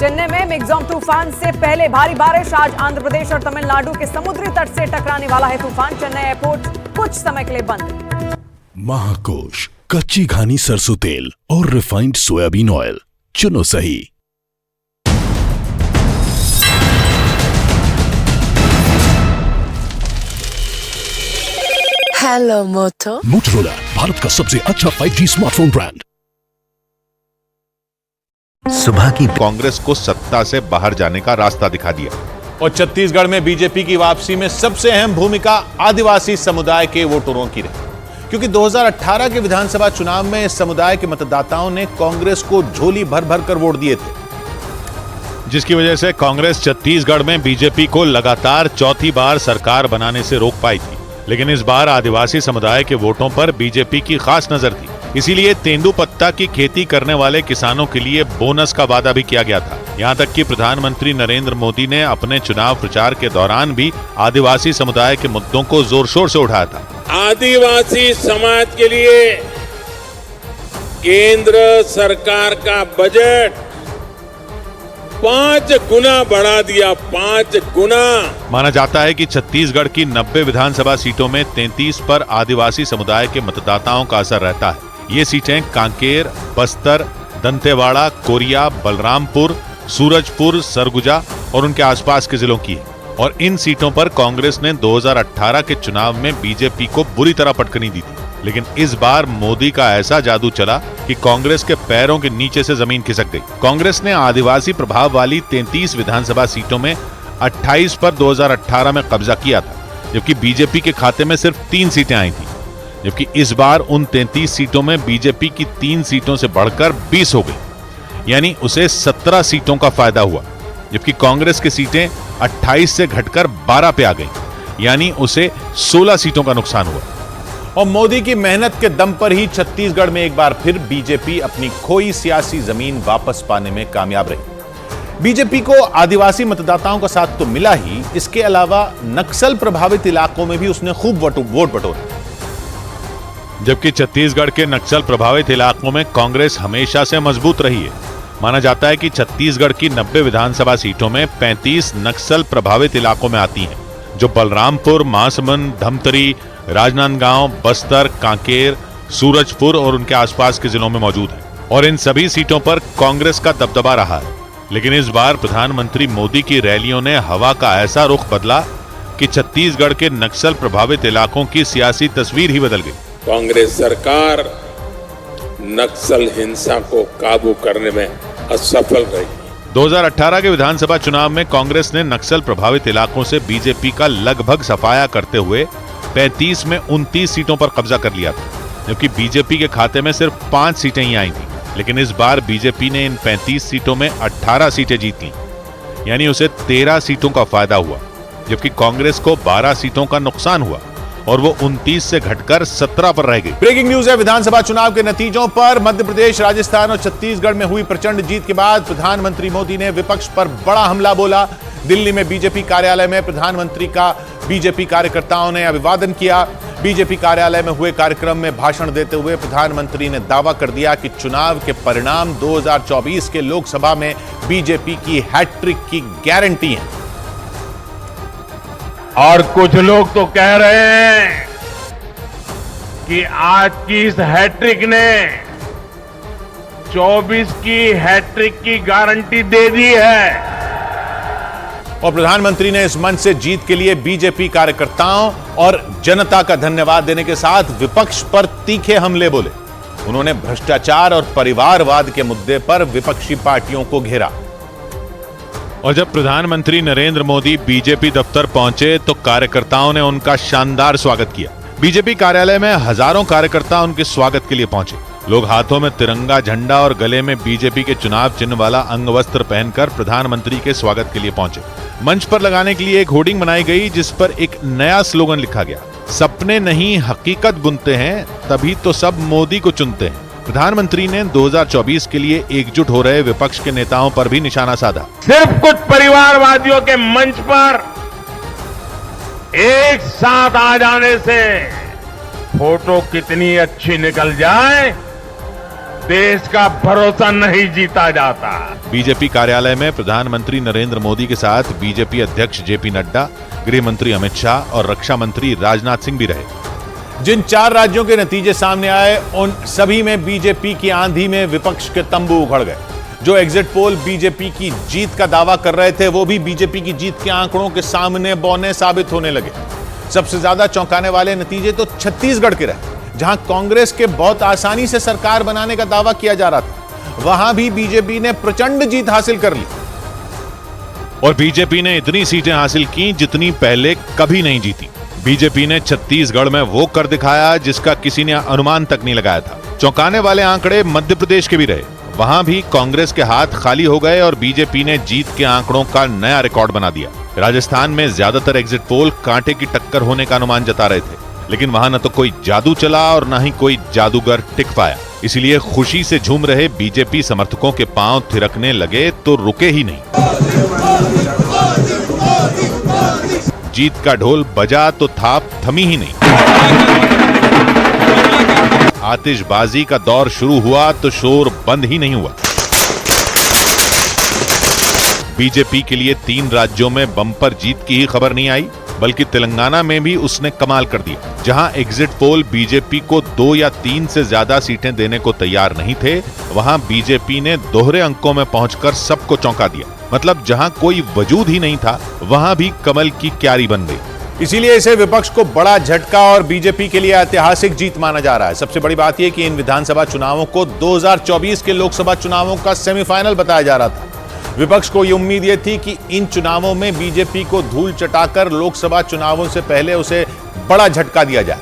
चेन्नई में मिग्जॉम तूफान से पहले भारी बारिश। आज आंध्र प्रदेश और तमिलनाडु के समुद्री तट से टकराने वाला है तूफान। चेन्नई एयरपोर्ट कुछ समय के लिए बंद।
महाकोश, कच्ची घानी सरसों तेल और रिफाइंड सोयाबीन ऑयल चुनो सही।
हेलो मोटो।
मोटोरोला, भारत का सबसे अच्छा 5G स्मार्टफोन ब्रांड।
सुबह की कांग्रेस को सत्ता से बाहर जाने का रास्ता दिखा दिया।
और छत्तीसगढ़ में बीजेपी की वापसी में सबसे अहम भूमिका आदिवासी समुदाय के वोटरों की रही, क्योंकि 2018 के विधानसभा चुनाव में इस समुदाय के मतदाताओं ने कांग्रेस को झोली भर भर कर वोट दिए थे,
जिसकी वजह से कांग्रेस छत्तीसगढ़ में बीजेपी को लगातार चौथी बार सरकार बनाने से रोक पाई थी। लेकिन इस बार आदिवासी समुदाय के वोटों पर बीजेपी की खास नजर थी, इसीलिए तेंदुपत्ता की खेती करने वाले किसानों के लिए बोनस का वादा भी किया गया था। यहाँ तक कि प्रधानमंत्री नरेंद्र मोदी ने अपने चुनाव प्रचार के दौरान भी आदिवासी समुदाय के मुद्दों को जोर शोर से उठाया था।
आदिवासी समाज के लिए केंद्र सरकार का बजट 5 गुना बढ़ा दिया, 5 गुना।
माना जाता है कि छत्तीसगढ़ की 90 विधानसभा सीटों में 33 पर आदिवासी समुदाय के मतदाताओं का असर रहता है। ये सीटें कांकेर, बस्तर, दंतेवाड़ा, कोरिया, बलरामपुर, सूरजपुर, सरगुजा और उनके आसपास के जिलों की है। और इन सीटों पर कांग्रेस ने 2018 के चुनाव में बीजेपी को बुरी तरह पटकनी दी थी। लेकिन इस बार मोदी का ऐसा जादू चला कि कांग्रेस के पैरों के नीचे से जमीन खिसक गई। कांग्रेस ने आदिवासी प्रभाव वाली 33 विधानसभा सीटों में 28 पर 2018 में कब्जा किया था, जबकि बीजेपी के खाते में सिर्फ 3 सीटें आई थी। जबकि इस बार उन 33 सीटों में बीजेपी की 3 सीटों से बढ़कर 20 हो गई, यानी उसे 17 सीटों का फायदा हुआ। जबकि कांग्रेस की सीटें 28 से घटकर 12 पे आ गई, यानी उसे 16 सीटों का नुकसान हुआ।
और मोदी की मेहनत के दम पर ही छत्तीसगढ़ में एक बार फिर बीजेपी अपनी खोई सियासी जमीन वापस पाने में कामयाब रही। बीजेपी को आदिवासी मतदाताओं का साथ तो मिला ही, इसके अलावा नक्सल प्रभावित इलाकों में भी उसने खूब वोट बटोरे।
जबकि छत्तीसगढ़ के नक्सल प्रभावित इलाकों में कांग्रेस हमेशा से मजबूत रही है। माना जाता है कि छत्तीसगढ़ की 90 विधानसभा सीटों में 35 नक्सल प्रभावित इलाकों में आती हैं, जो बलरामपुर, महासमुंद, धमतरी, राजनांदगांव, बस्तर, कांकेर, सूरजपुर और उनके आसपास के जिलों में मौजूद है। और इन सभी सीटों पर कांग्रेस का दबदबा रहा है। लेकिन इस बार प्रधानमंत्री मोदी की रैलियों ने हवा का ऐसा रुख बदला कि छत्तीसगढ़ के नक्सल प्रभावित इलाकों की सियासी तस्वीर ही बदल गई।
कांग्रेस सरकार नक्सल हिंसा को काबू करने में असफल रही।
2018 के विधानसभा चुनाव में कांग्रेस ने नक्सल प्रभावित इलाकों से बीजेपी का लगभग सफाया करते हुए 35 में 29 सीटों पर कब्जा कर लिया था, जबकि बीजेपी के खाते में सिर्फ 5 सीटें ही आई थी। लेकिन इस बार बीजेपी ने इन 35 सीटों में 18 सीटें जीत ली, यानी उसे 13 सीटों का फायदा हुआ, जबकि कांग्रेस को 12 सीटों का नुकसान हुआ और वो 29 से घटकर 17 पर रह गई।
ब्रेकिंग न्यूज है विधानसभा चुनाव के नतीजों पर। मध्य प्रदेश, राजस्थान और छत्तीसगढ़ में हुई प्रचंड जीत के बाद प्रधानमंत्री मोदी ने विपक्ष पर बड़ा हमला बोला। दिल्ली में बीजेपी कार्यालय में प्रधानमंत्री का बीजेपी कार्यकर्ताओं ने अभिवादन किया। बीजेपी कार्यालय में हुए कार्यक्रम में भाषण देते हुए प्रधानमंत्री ने दावा कर दिया कि चुनाव के परिणाम 2024 के लोकसभा में बीजेपी की हैट्रिक की गारंटी है।
और कुछ लोग तो कह रहे हैं कि आज की इस हैट्रिक ने 24 की हैट्रिक की गारंटी दे दी है।
और प्रधानमंत्री ने इस मंच से जीत के लिए बीजेपी कार्यकर्ताओं और जनता का धन्यवाद देने के साथ विपक्ष पर तीखे हमले बोले। उन्होंने भ्रष्टाचार और परिवारवाद के मुद्दे पर विपक्षी पार्टियों को घेरा।
और जब प्रधानमंत्री नरेंद्र मोदी बीजेपी दफ्तर पहुंचे तो कार्यकर्ताओं ने उनका शानदार स्वागत किया। बीजेपी कार्यालय में हजारों कार्यकर्ता उनके स्वागत के लिए पहुंचे। लोग हाथों में तिरंगा झंडा और गले में बीजेपी के चुनाव चिन्ह वाला अंगवस्त्र पहनकर प्रधानमंत्री के स्वागत के लिए पहुंचे। मंच पर लगाने के लिए एक होर्डिंग बनाई गई जिस पर एक नया स्लोगन लिखा गया, सपने नहीं हकीकत बुनते हैं तभी तो सब मोदी को चुनते हैं। प्रधानमंत्री ने 2024 के लिए एकजुट हो रहे विपक्ष के नेताओं पर भी निशाना साधा।
सिर्फ कुछ परिवारवादियों के मंच पर एक साथ आ जाने से फोटो कितनी अच्छी निकल जाए, देश का भरोसा नहीं जीता जाता।
बीजेपी कार्यालय में प्रधानमंत्री नरेंद्र मोदी के साथ बीजेपी अध्यक्ष जेपी नड्डा, गृह मंत्री अमित शाह और रक्षा मंत्री राजनाथ सिंह भी रहे।
जिन 4 राज्यों के नतीजे सामने आए उन सभी में बीजेपी की आंधी में विपक्ष के तंबू उखड़ गए। जो एग्जिट पोल बीजेपी की जीत का दावा कर रहे थे वो भी बीजेपी की जीत के आंकड़ों के सामने बौने साबित होने लगे। सबसे ज्यादा चौंकाने वाले नतीजे तो छत्तीसगढ़ के रहे, जहां कांग्रेस के बहुत आसानी से सरकार बनाने का दावा किया जा रहा था। वहां भी बीजेपी ने प्रचंड जीत हासिल कर ली।
और बीजेपी ने इतनी सीटें हासिल की जितनी पहले कभी नहीं जीती। बीजेपी ने छत्तीसगढ़ में वो कर दिखाया जिसका किसी ने अनुमान तक नहीं लगाया था। चौंकाने वाले आंकड़े मध्य प्रदेश के भी रहे। वहां भी कांग्रेस के हाथ खाली हो गए और बीजेपी ने जीत के आंकड़ों का नया रिकॉर्ड बना दिया। राजस्थान में ज्यादातर एग्जिट पोल कांटे की टक्कर होने का अनुमान जता रहे थे, लेकिन वहां न तो कोई जादू चला और न ही कोई जादूगर टिक पाया। इसलिए खुशी से झूम रहे बीजेपी समर्थकों के पांव थिरकने लगे तो रुके ही नहीं। जीत का ढोल बजा तो थाप थमी ही नहीं। आतिशबाजी का दौर शुरू हुआ तो शोर बंद ही नहीं हुआ। बीजेपी के लिए 3 राज्यों में बम्पर जीत की ही खबर नहीं आई, बल्कि तेलंगाना में भी उसने कमाल कर दिया। जहां एग्जिट पोल बीजेपी को 2 या 3 से ज्यादा सीटें देने को तैयार नहीं थे, वहां बीजेपी ने दोहरे अंकों में पहुंचकर सबको चौंका दिया। मतलब जहां कोई वजूद ही नहीं था वहां भी कमल की क्यारी बन गई।
इसीलिए इसे विपक्ष को बड़ा झटका और बीजेपी के लिए ऐतिहासिक जीत माना जा रहा है। सबसे बड़ी बात यह कि इन विधानसभा चुनावों को 2024 के लोकसभा चुनावों का सेमीफाइनल बताया जा रहा था। विपक्ष को यह उम्मीद यह थी कि इन चुनावों में बीजेपी को धूल चटाकर लोकसभा चुनावों से पहले उसे बड़ा झटका दिया जाए,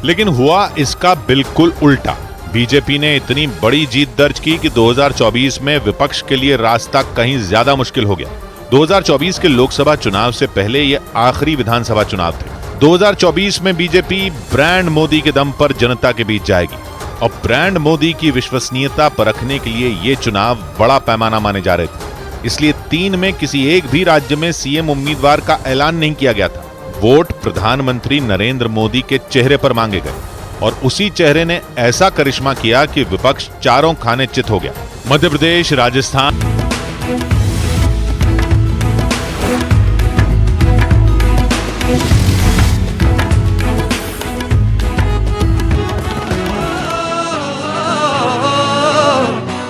लेकिन हुआ इसका बिल्कुल उल्टा। बीजेपी ने इतनी बड़ी जीत दर्ज की कि 2024 में विपक्ष के लिए रास्ता कहीं ज्यादा मुश्किल हो गया। 2024 के लोकसभा चुनाव से पहले ये आखिरी विधानसभा चुनाव थे। 2024 में बीजेपी ब्रांड मोदी के दम पर जनता के बीच जाएगी और ब्रांड मोदी की विश्वसनीयता परखने के लिए ये चुनाव बड़ा पैमाना माने जा रहे थे। इसलिए 3 में किसी एक भी राज्य में सीएम उम्मीदवार का ऐलान नहीं किया गया था। वोट प्रधानमंत्री नरेंद्र मोदी के चेहरे पर मांगे गए और उसी चेहरे ने ऐसा करिश्मा किया कि विपक्ष चारों खाने चित हो गया। मध्य प्रदेश, राजस्थान,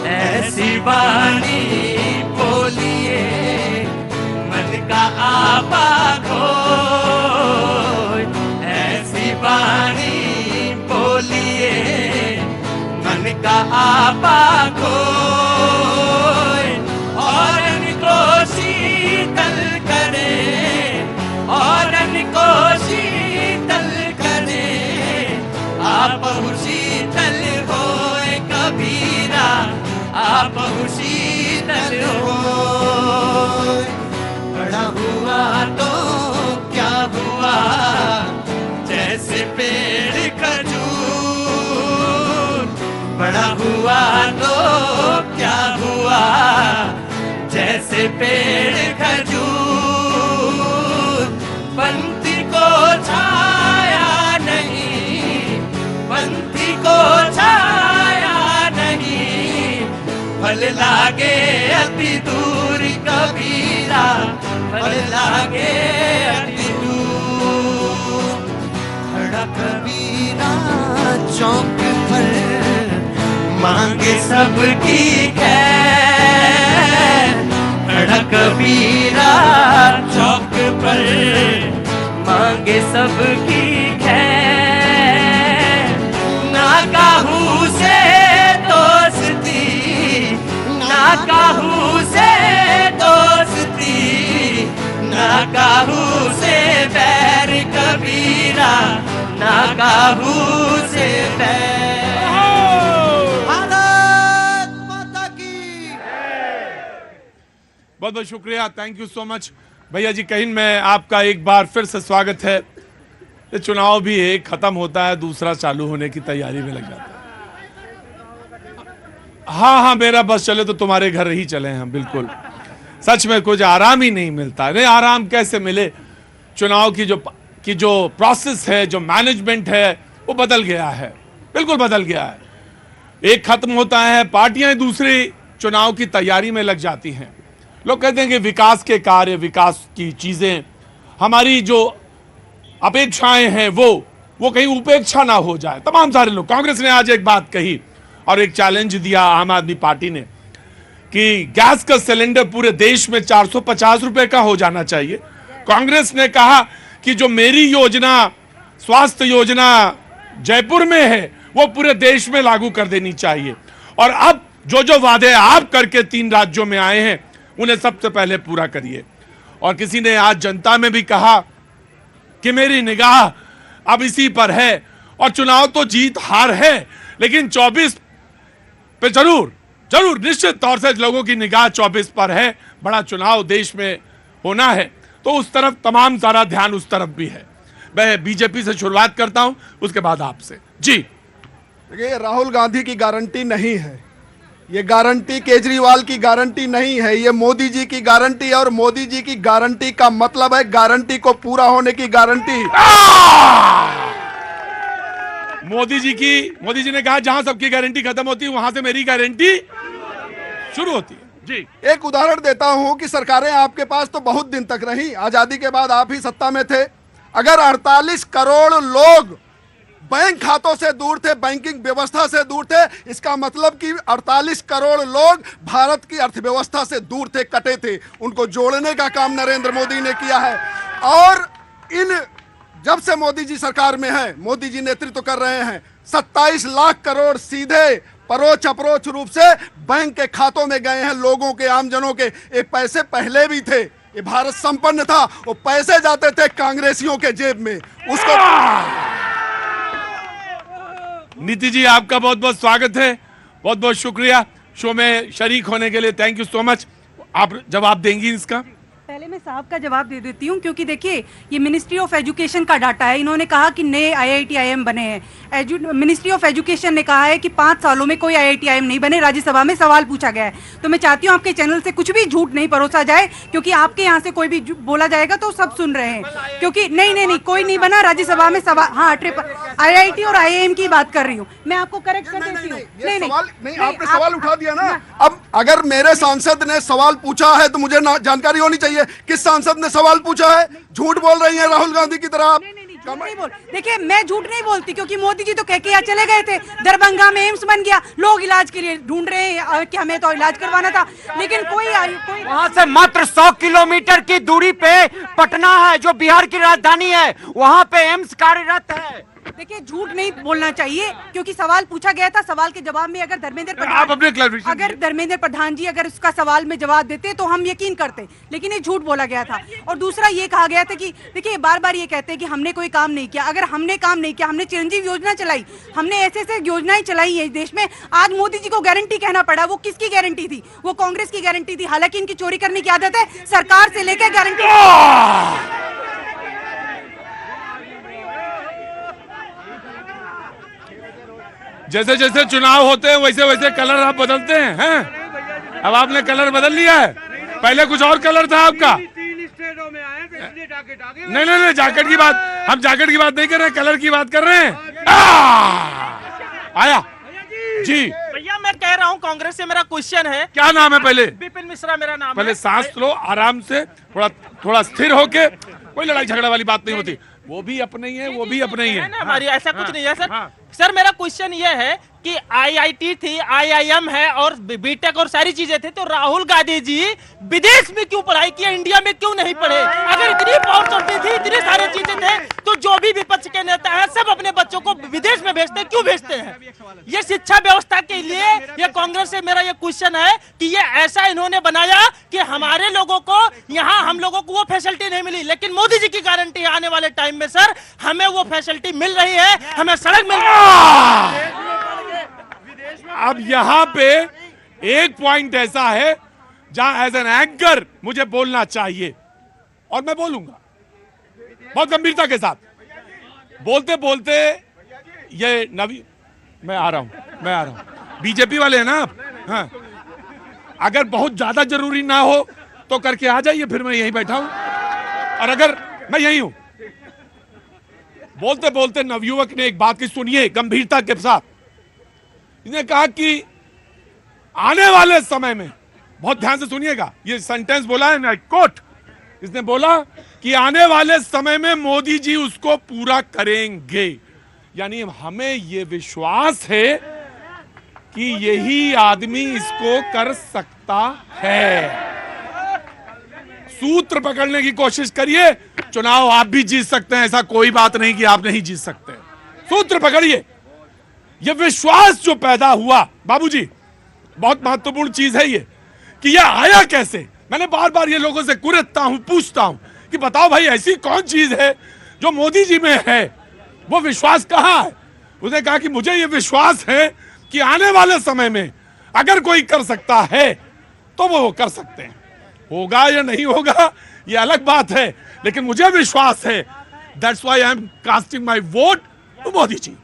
ऐसी वाणी बोलिए मन का आपा खोए, ऐसी वाणी बोलिए मन का आपा खोए, और इनको शीतल करे, और इनको शीतल करे, आप शीतल होए कबीरा, आप शीतल हो। बड़ा हुआ तो क्या हुआ, जैसे पेड़ खजूर, बड़ा हुआ तो क्या हुआ, जैसे पेड़ खजूर।
अति दूर कबीरा फल लागे अति दूर खड़ा कबीरा चौक पर मांगे सबकी खैर खड़ा कबीरा चौक पर मांगे सबकी खैर ना काहू से दोस्ती ना काहू से दोस्ती ना काहू से बैर कबीरा ना काहू से बैर
बहुत बहुत शुक्रिया, थैंक यू सो मच भैया जी। कहीं में आपका एक बार फिर से स्वागत है। ये चुनाव भी एक खत्म होता है, दूसरा चालू होने की तैयारी में लग जाता है। हाँ, मेरा बस चले तो तुम्हारे घर ही चले हैं, बिल्कुल। सच में कुछ आराम ही नहीं मिलता। नहीं, आराम कैसे मिले? चुनाव की जो प्रोसेस है, जो मैनेजमेंट है, वो बदल गया है, बिल्कुल बदल गया है। एक खत्म होता है, पार्टियां दूसरी चुनाव की तैयारी में लग जाती हैं। लोग कहते हैं कि विकास के कार्य, विकास की चीजें, हमारी जो अपेक्षाएं हैं वो कहीं उपेक्षा ना हो जाए। तमाम सारे लोग, कांग्रेस ने आज एक बात कही और एक चैलेंज दिया आम आदमी पार्टी ने कि गैस का सिलेंडर पूरे देश में 450 रुपए का हो जाना चाहिए। कांग्रेस ने कहा कि जो मेरी योजना, स्वास्थ्य योजना जयपुर में है, वो पूरे देश में लागू कर देनी चाहिए। और अब जो वादे आप करके 3 राज्यों में आए हैं, उन्हें सबसे पहले पूरा करिए। और किसी ने आज जनता में भी कहा कि मेरी निगाह अब इसी पर है। और चुनाव तो जीत हार है, लेकिन 24 पे जरूर निश्चित तौर से लोगों की निगाह 24 पर है। बड़ा चुनाव देश में होना है, तो उस तरफ तमाम सारा ध्यान उस तरफ भी है। मैं बीजेपी से शुरुआत करता हूं, उसके बाद आपसे। जी
देखिए, राहुल गांधी की गारंटी नहीं है, ये गारंटी केजरीवाल की गारंटी नहीं है, ये मोदी जी की गारंटी है। और मोदी जी की गारंटी का मतलब है गारंटी को पूरा होने की गारंटी।
मोदी जी ने कहा जहां सबकी गारंटी खत्म होती है, वहां से मेरी गारंटी शुरू होती है। जी,
एक उदाहरण देता हूं कि सरकारें आपके पास तो बहुत दिन तक रही, आजादी के बाद आप ही सत्ता में थे। अगर 48 करोड़ लोग बैंक खातों से दूर थे, बैंकिंग व्यवस्था से दूर थे, इसका मतलब कि 48 करोड़ लोग भारत की अर्थव्यवस्था से दूर थे, कटे थे। उनको जोड़ने का काम नरेंद्र मोदी ने किया है। और जब से मोदी जी सरकार में है, मोदी जी नेतृत्व कर रहे हैं, 27 लाख करोड़ सीधे परोक्ष अप्रोक्ष रूप से बैंक के खातों में गए हैं, लोगों के, आमजनों के। ये पैसे पहले भी थे, ये भारत संपन्न था, वो पैसे जाते थे कांग्रेसियों के जेब में। उसको
नीति जी, आपका बहुत बहुत स्वागत है, बहुत बहुत शुक्रिया शो में शरीक होने के लिए। Thank you so much. आप जवाब देंगी इसका?
पहले मैं साहब का जवाब दे देती हूँ, क्योंकि देखिए ये मिनिस्ट्री ऑफ एजुकेशन का डाटा है। इन्होंने कहा कि नए IIT IIM बने हैं। मिनिस्ट्री ऑफ एजुकेशन ने कहा है कि 5 सालों में कोई IIT IIM नहीं बने। राज्यसभा में सवाल पूछा गया है, तो मैं चाहती हूँ आपके चैनल से कुछ भी झूठ नहीं परोसा जाए, क्योंकि आपके यहाँ से कोई भी बोला जाएगा तो सब सुन रहे हैं। क्योंकि नहीं कोई नहीं बना राज्यसभा में सवाल। हाँ, IIT और IIM की बात कर रही हूँ मैं, आपको करेक्ट कर देती हूँ।
नहीं, आपने सवाल उठा दिया ना। अब अगर मेरे सांसद ने सवाल पूछा है तो मुझे जानकारी होनी चाहिए किस सांसद ने सवाल पूछा है। झूठ बोल रही हैं राहुल गांधी की तरह आप।
नहीं बोल, देखिए मैं झूठ नहीं बोलती, क्योंकि मोदी जी तो कह के यहाँ चले गए थे, दरभंगा में एम्स बन गया, लोग इलाज के लिए ढूंढ रहे हैं कि हमें तो इलाज करवाना था, लेकिन कोई
वहाँ से मात्र 100 किलोमीटर की दूरी पे पटना है, जो बिहार की राजधानी है, वहाँ पे एम्स कार्यरत है।
देखिए झूठ नहीं बोलना चाहिए, क्योंकि सवाल पूछा गया था। सवाल के जवाब में अगर धर्मेंद्र प्रधान जी अगर उसका सवाल में जवाब देते तो हम यकीन करते, लेकिन ये झूठ बोला गया था। और दूसरा ये कहा गया था कि देखिए बार बार ये कहते हैं कि हमने कोई काम नहीं किया। अगर हमने काम नहीं किया, हमने चिरंजीव योजना चलाई, हमने ऐसे योजनाएं चलाई है देश में। आज मोदी जी को गारंटी कहना पड़ा, वो किसकी गारंटी थी? वो कांग्रेस की गारंटी थी। हालांकि इनकी चोरी करने की आदत है, सरकार से लेकर गारंटी।
जैसे जैसे चुनाव होते हैं वैसे वैसे कलर आप बदलते हैं। अब आपने कलर बदल लिया है, पहले कुछ और कलर था आपका। नहीं, जैकेट की बात, हम जैकेट की बात नहीं कर रहे हैं, कलर की बात कर रहे हैं। आया जी,
भैया
मैं कह रहा हूँ कांग्रेस से मेरा क्वेश्चन है।
क्या नाम है पहले?
विपिन मिश्रा मेरा नाम है।
पहले सांस लो आराम से, थोड़ा स्थिर होके, कोई लड़ाई झगड़ा वाली बात नहीं होती। वो भी अपने ही है, वो भी अपने ही है
ना हमारी, ऐसा कुछ नहीं है सर। सर मेरा क्वेश्चन ये है कि आईआईटी थी, आईआईएम है और बीटेक और सारी चीजें थे, तो राहुल गांधी जी विदेश में क्यों पढ़ाई किया, इंडिया में क्यों नहीं पढ़े? अगर इतनी अपॉर्चुनिटी थी, इतनी सारी चीजें थे, तो जो भी विपक्ष के नेता हैं सब अपने बच्चों को विदेश में भेजते हैं, क्यों भेजते हैं? ये शिक्षा व्यवस्था के लिए ये कांग्रेस से मेरा ये क्वेश्चन है कि ये ऐसा इन्होंने बनाया कि हमारे लोगों को यहाँ, हम लोगों को वो फैसिलिटी नहीं मिली, लेकिन मोदी जी की गारंटी है आने वाले टाइम में सर हमें वो फैसिलिटी मिल रही है, हमें सड़क मिल रही है।
अब यहाँ पे एक पॉइंट ऐसा है जहां एज एन एंकर मुझे बोलना चाहिए और मैं बोलूंगा बहुत गंभीरता के साथ। बोलते बोलते ये नवी, मैं आ रहा हूं, बीजेपी वाले हैं ना आप? हाँ, अगर बहुत ज्यादा जरूरी ना हो तो करके आ जाइए, फिर मैं यहीं बैठा हूं, और अगर मैं यहीं हूं। बोलते बोलते नवयुवक ने एक बात की, सुनिए गंभीरता के साथ। इसने कहा कि आने वाले समय में, बहुत ध्यान से सुनिएगा, ये सेंटेंस बोला है ना, कोट, इसने बोला कि आने वाले समय में मोदी जी उसको पूरा करेंगे। यानी हमें ये विश्वास है कि यही आदमी इसको कर सकता है। सूत्र पकड़ने की कोशिश करिए, चुनाव आप भी जीत सकते हैं, ऐसा कोई बात नहीं कि आप नहीं जीत सकते। सूत्र पकड़िए। ये विश्वास जो पैदा हुआ बाबूजी, बहुत महत्वपूर्ण चीज है ये, कि ये आया कैसे। मैंने बार बार ये लोगों से कुरेदता हूं, पूछता हूं कि बताओ भाई ऐसी कौन चीज है जो मोदी जी में है, वो विश्वास कहां है? उसने कहा कि मुझे ये विश्वास है कि आने वाले समय में अगर कोई कर सकता है तो वो कर सकते हैं। होगा या नहीं होगा ये अलग बात है, लेकिन मुझे विश्वास है। That's why I am casting my vote to Modi ji.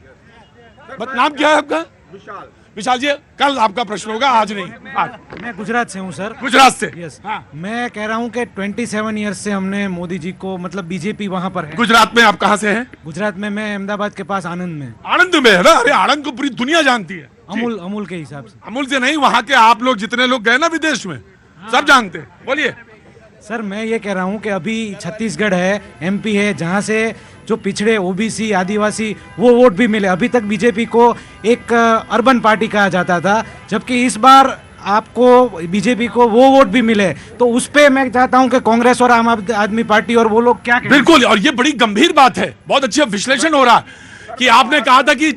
नाम क्या है आपका? विशाल जी, कल आपका प्रश्न होगा, आज नहीं। आज
मैं गुजरात से हूँ सर।
गुजरात से?
यस। मैं कह रहा हूँ कि 27 ईयर्स से हमने मोदी जी को, मतलब बीजेपी वहाँ पर है।
गुजरात में आप कहाँ से हैं?
गुजरात में मैं अहमदाबाद के पास आनंद में।
आनंद में है ना? अरे आनंद को पूरी दुनिया जानती है।
अमूल के हिसाब से।
अमूल से नहीं, वहाँ के आप लोग जितने लोग गए ना विदेश में, सब जानते हैं। बोलिए
सर। मैं ये कह रहा हूँ कि अभी छत्तीसगढ़ है, एमपी है, जहाँ से जो पिछड़े ओबीसी आदिवासी वो वोट भी मिले। अभी तक बीजेपी को एक अर्बन पार्टी कहा जाता था, जबकि इस बार आपको बीजेपी को वो वोट भी मिले। तो उस पे मैं चाहता हूं कि कांग्रेस और आम आदमी पार्टी और वो लोग क्या कहें।
बिल्कुल, और ये बड़ी गंभीर बात है, बहुत अच्छा विश्लेषण हो रहा है कि आपने कहा था कि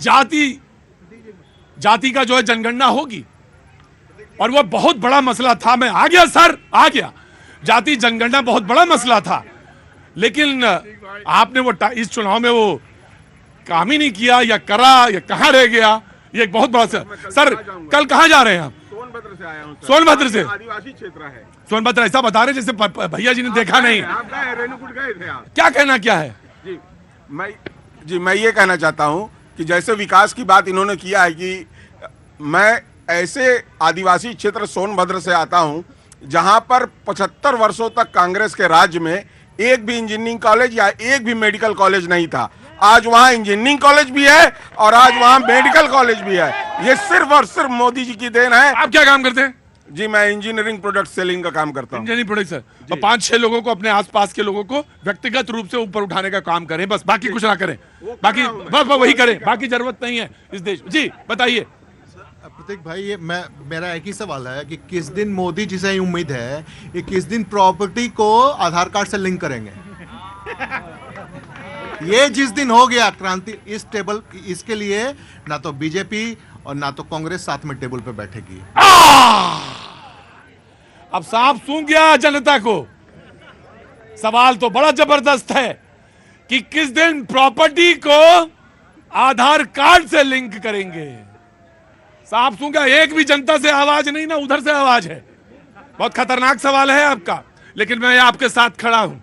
जाति का जो है जनगणना होगी, और वो बहुत बड़ा मसला था। मैं आ गया सर, आ गया। जाति जनगणना बहुत बड़ा मसला था, लेकिन आपने वो इस चुनाव में वो काम ही नहीं किया, या करा या कहां रह गया, ये एक बहुत बड़ा सर। कल कहां जा रहे हैं आप?
सोनभद्र से आया हूं।
सोनभद्र से?
आदिवासी क्षेत्र है
सोनभद्र। ऐसा बता रहे जैसे भैया जी ने देखा नहीं।
आप गए, रेणुकूट गए थे आप?
क्या कहना क्या है?
मैं ये कहना चाहता हूं कि जैसे विकास की बात इन्होंने किया है कि मैं ऐसे आदिवासी क्षेत्र सोनभद्र से आता हूं जहां पर 75 वर्षों तक कांग्रेस के राज्य में एक भी इंजीनियरिंग कॉलेज या एक भी मेडिकल कॉलेज नहीं था। आज वहां इंजीनियरिंग कॉलेज भी है और आज वहां मेडिकल कॉलेज भी है। ये सिर्फ और सिर्फ मोदी जी की देन है।
आप क्या काम करते हैं?
जी, मैं इंजीनियरिंग प्रोडक्ट सेलिंग का काम करता हूं।
इंजीनियरिंग प्रोडक्ट सर, और 5-6 लोगों को, अपने आसपास के लोगों को व्यक्तिगत रूप से ऊपर उठाने का काम करें, बस, बाकी कुछ ना करें। बाकी बस वही करें, बाकी जरूरत नहीं है इस देश। जी बताइए।
प्रतीक भाई, ये मेरा एक ही सवाल है कि किस दिन मोदी जी से उम्मीद है कि किस दिन प्रॉपर्टी को आधार कार्ड से लिंक करेंगे? ये जिस दिन हो गया क्रांति इस टेबल, इसके लिए ना तो बीजेपी और ना तो कांग्रेस साथ में टेबल पे बैठेगी।
अब साफ सूंघ गया जनता को। सवाल तो बड़ा जबरदस्त है कि किस दिन प्रॉपर्टी को आधार कार्ड से लिंक करेंगे। साफ सूंघा। एक भी जनता से आवाज नहीं, ना उधर से आवाज है। बहुत खतरनाक सवाल है आपका, लेकिन मैं आपके साथ खड़ा हूं।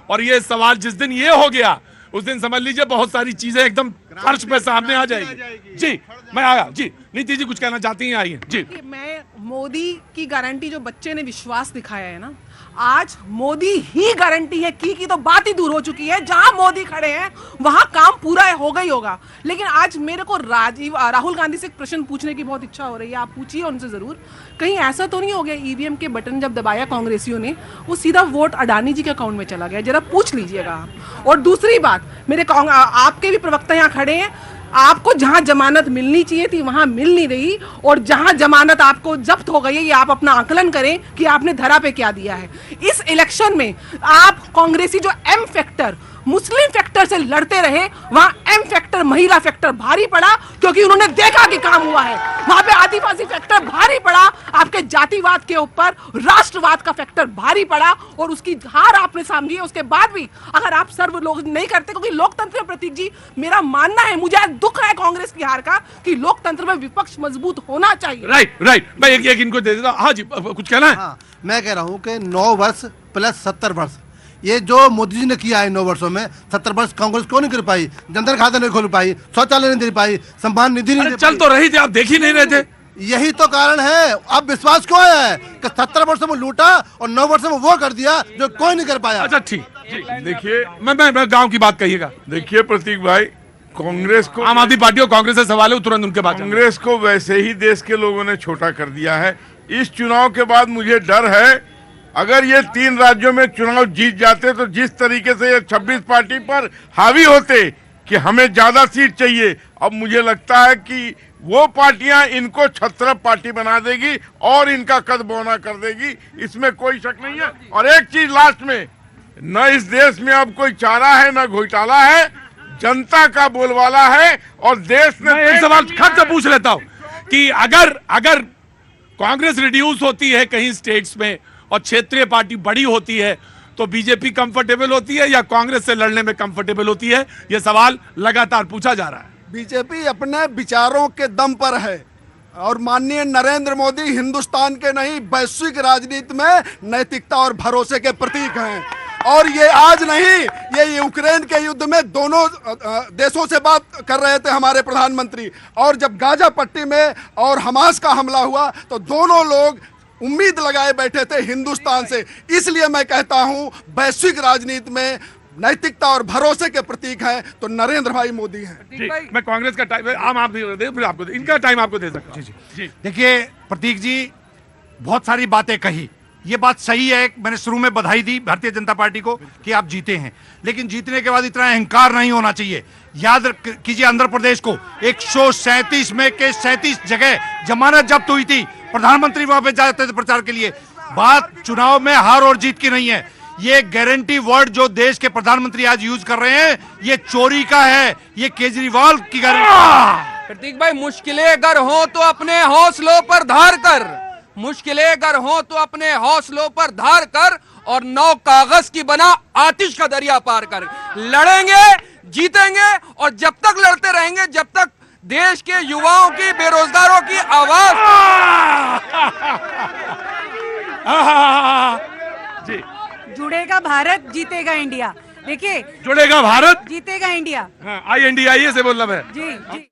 और ये सवाल जिस दिन ये हो गया, उस दिन समझ लीजिए बहुत सारी चीजें एकदम फर्श पे सामने आ जाएगी। जी मैं आया। जी नीति जी कुछ कहना चाहती हैं? आइए जी।
मैं
मोदी की गारंटी जो बच्चे ने विश्वास दिखाया है ना, आज मोदी ही गारंटी है की तो बात ही दूर हो चुकी है। जहां मोदी खड़े हैं वहां काम पूरा होगा ही होगा। लेकिन आज मेरे को राहुल गांधी से एक प्रश्न पूछने की बहुत इच्छा हो रही है, आप पूछिए उनसे जरूर। कहीं ऐसा तो नहीं हो गया ईवीएम के बटन जब दबाया कांग्रेसियों ने, वो सीधा वोट अडानी जी के अकाउंट में चला गया? जरा पूछ लीजिएगा आप। और दूसरी बात, मेरे आपके भी प्रवक्ता यहाँ खड़े हैं, आपको जहां जमानत मिलनी चाहिए थी वहां मिल नहीं रही, और जहां जमानत आपको जब्त हो गई है, ये आप अपना आकलन करें कि आपने धरा पे क्या दिया है। इस इलेक्शन में आप कांग्रेसी जो एम फैक्टर मुस्लिम फैक्टर से लड़ते रहे, वहां एम फैक्टर महिला फैक्टर भारी पड़ा, क्योंकि उन्होंने देखा कि काम हुआ है। वहां पे आदिवासी फैक्टर भारी पड़ा, आपके जातिवाद के ऊपर राष्ट्रवाद का फैक्टर भारी पड़ा, और उसकी हार आपने समझी है। उसके बाद भी अगर आप सर्व लोग नहीं करते, क्योंकि लोकतंत्र में प्रतीक जी मेरा मानना है, मुझे दुख है कांग्रेस की हार का, कि लोकतंत्र में विपक्ष मजबूत होना चाहिए।
राइट मैं एक इनको दे देता हूं। हाँ जी, कुछ कहना है?
हाँ, मैं कह रहा हूँ कि 9 वर्ष प्लस 70 वर्ष, ये जो मोदी जी ने किया है 9 वर्षों में, 70 वर्ष कांग्रेस क्यों नहीं कर पाई? जनधन खाता नहीं खोल पाई, शौचालय नहीं दे पाई, सम्मान निधि नहीं दे
चल तो रही थी, आप देख ही नहीं रहे थे।
यही तो कारण है। अब विश्वास क्यों है कि 70 वर्षों में लूटा और 9 वर्षों में वो कर दिया जो कोई नहीं कर पाया।
अच्छा ठीक,
देखिए
मैं गांव की बात कहिएगा।
देखिए प्रतीक भाई, कांग्रेस को,
आम आदमी पार्टी और कांग्रेस से सवाल है, तुरंत उनके बाद।
कांग्रेस को वैसे ही देश के लोगों ने छोटा कर दिया है। इस चुनाव के बाद मुझे डर है, अगर ये 3 राज्यों में चुनाव जीत जाते तो जिस तरीके से ये 26 पार्टी पर हावी होते कि हमें ज्यादा सीट चाहिए, अब मुझे लगता है कि वो पार्टियां इनको छत्रप पार्टी बना देगी और इनका कद बौना कर देगी, इसमें कोई शक नहीं है। और एक चीज लास्ट में, न इस देश में अब कोई चारा है न घोटाला है, जनता का बोलबाला है। और देश ने,
मैं एक सवाल खट से पूछ लेता हूं कि अगर कांग्रेस रिड्यूस होती है कहीं स्टेट्स में और क्षेत्रीय पार्टी बड़ी होती है, तो बीजेपी कंफर्टेबल होती है या कांग्रेस से लड़ने में कंफर्टेबल होती है? यह सवाल लगातार पूछा जा रहा है।
बीजेपी अपने विचारों के दम पर है, और माननीय नरेंद्र मोदी हिंदुस्तान के नहीं वैश्विक राजनीति में नैतिकता और भरोसे के प्रतीक हैं। और ये आज नहीं, ये यूक्रेन के युद्ध में दोनों देशों से बात कर रहे थे हमारे प्रधानमंत्री, और जब गाजा पट्टी में और हमास का हमला हुआ तो दोनों लोग उम्मीद लगाए बैठे थे हिंदुस्तान से। इसलिए मैं कहता हूं, वैश्विक राजनीति में नैतिकता और भरोसे के प्रतीक हैं तो नरेंद्र भाई मोदी हैं।
मैं कांग्रेस का टाइम आम आदमी फिर आपको इनका टाइम आपको दे सकता हूं।
देखिए प्रतीक जी, बहुत सारी बातें कही, ये बात सही है। मैंने शुरू में बधाई दी भारतीय जनता पार्टी को कि आप जीते हैं, लेकिन जीतने के बाद इतना अहंकार नहीं होना चाहिए। याद कीजिए, आंध्र प्रदेश को 137 में के 37 जगह जमानत जब्त हुई थी, प्रधानमंत्री वहां पे जाते थे प्रचार के लिए। बात चुनाव में हार और जीत की नहीं है। ये गारंटी वर्ड जो देश के प्रधानमंत्री आज यूज कर रहे हैं, ये चोरी का है, ये केजरीवाल की गारंटी।
प्रतीक भाई, मुश्किलें अगर हो तो अपने हौसलों पर धार कर, मुश्किलें अगर हो तो अपने हौसलों पर धार कर, और 9 कागज की बना आतिश का दरिया पार कर। लड़ेंगे, जीतेंगे, और जब तक लड़ते रहेंगे, जब तक देश के युवाओं की, बेरोजगारों की आवाज
जी।
जुड़ेगा भारत, जीतेगा इंडिया। देखिए,
जुड़ेगा भारत,
जीतेगा इंडिया।
INDIA से मतलब है।
जी जी।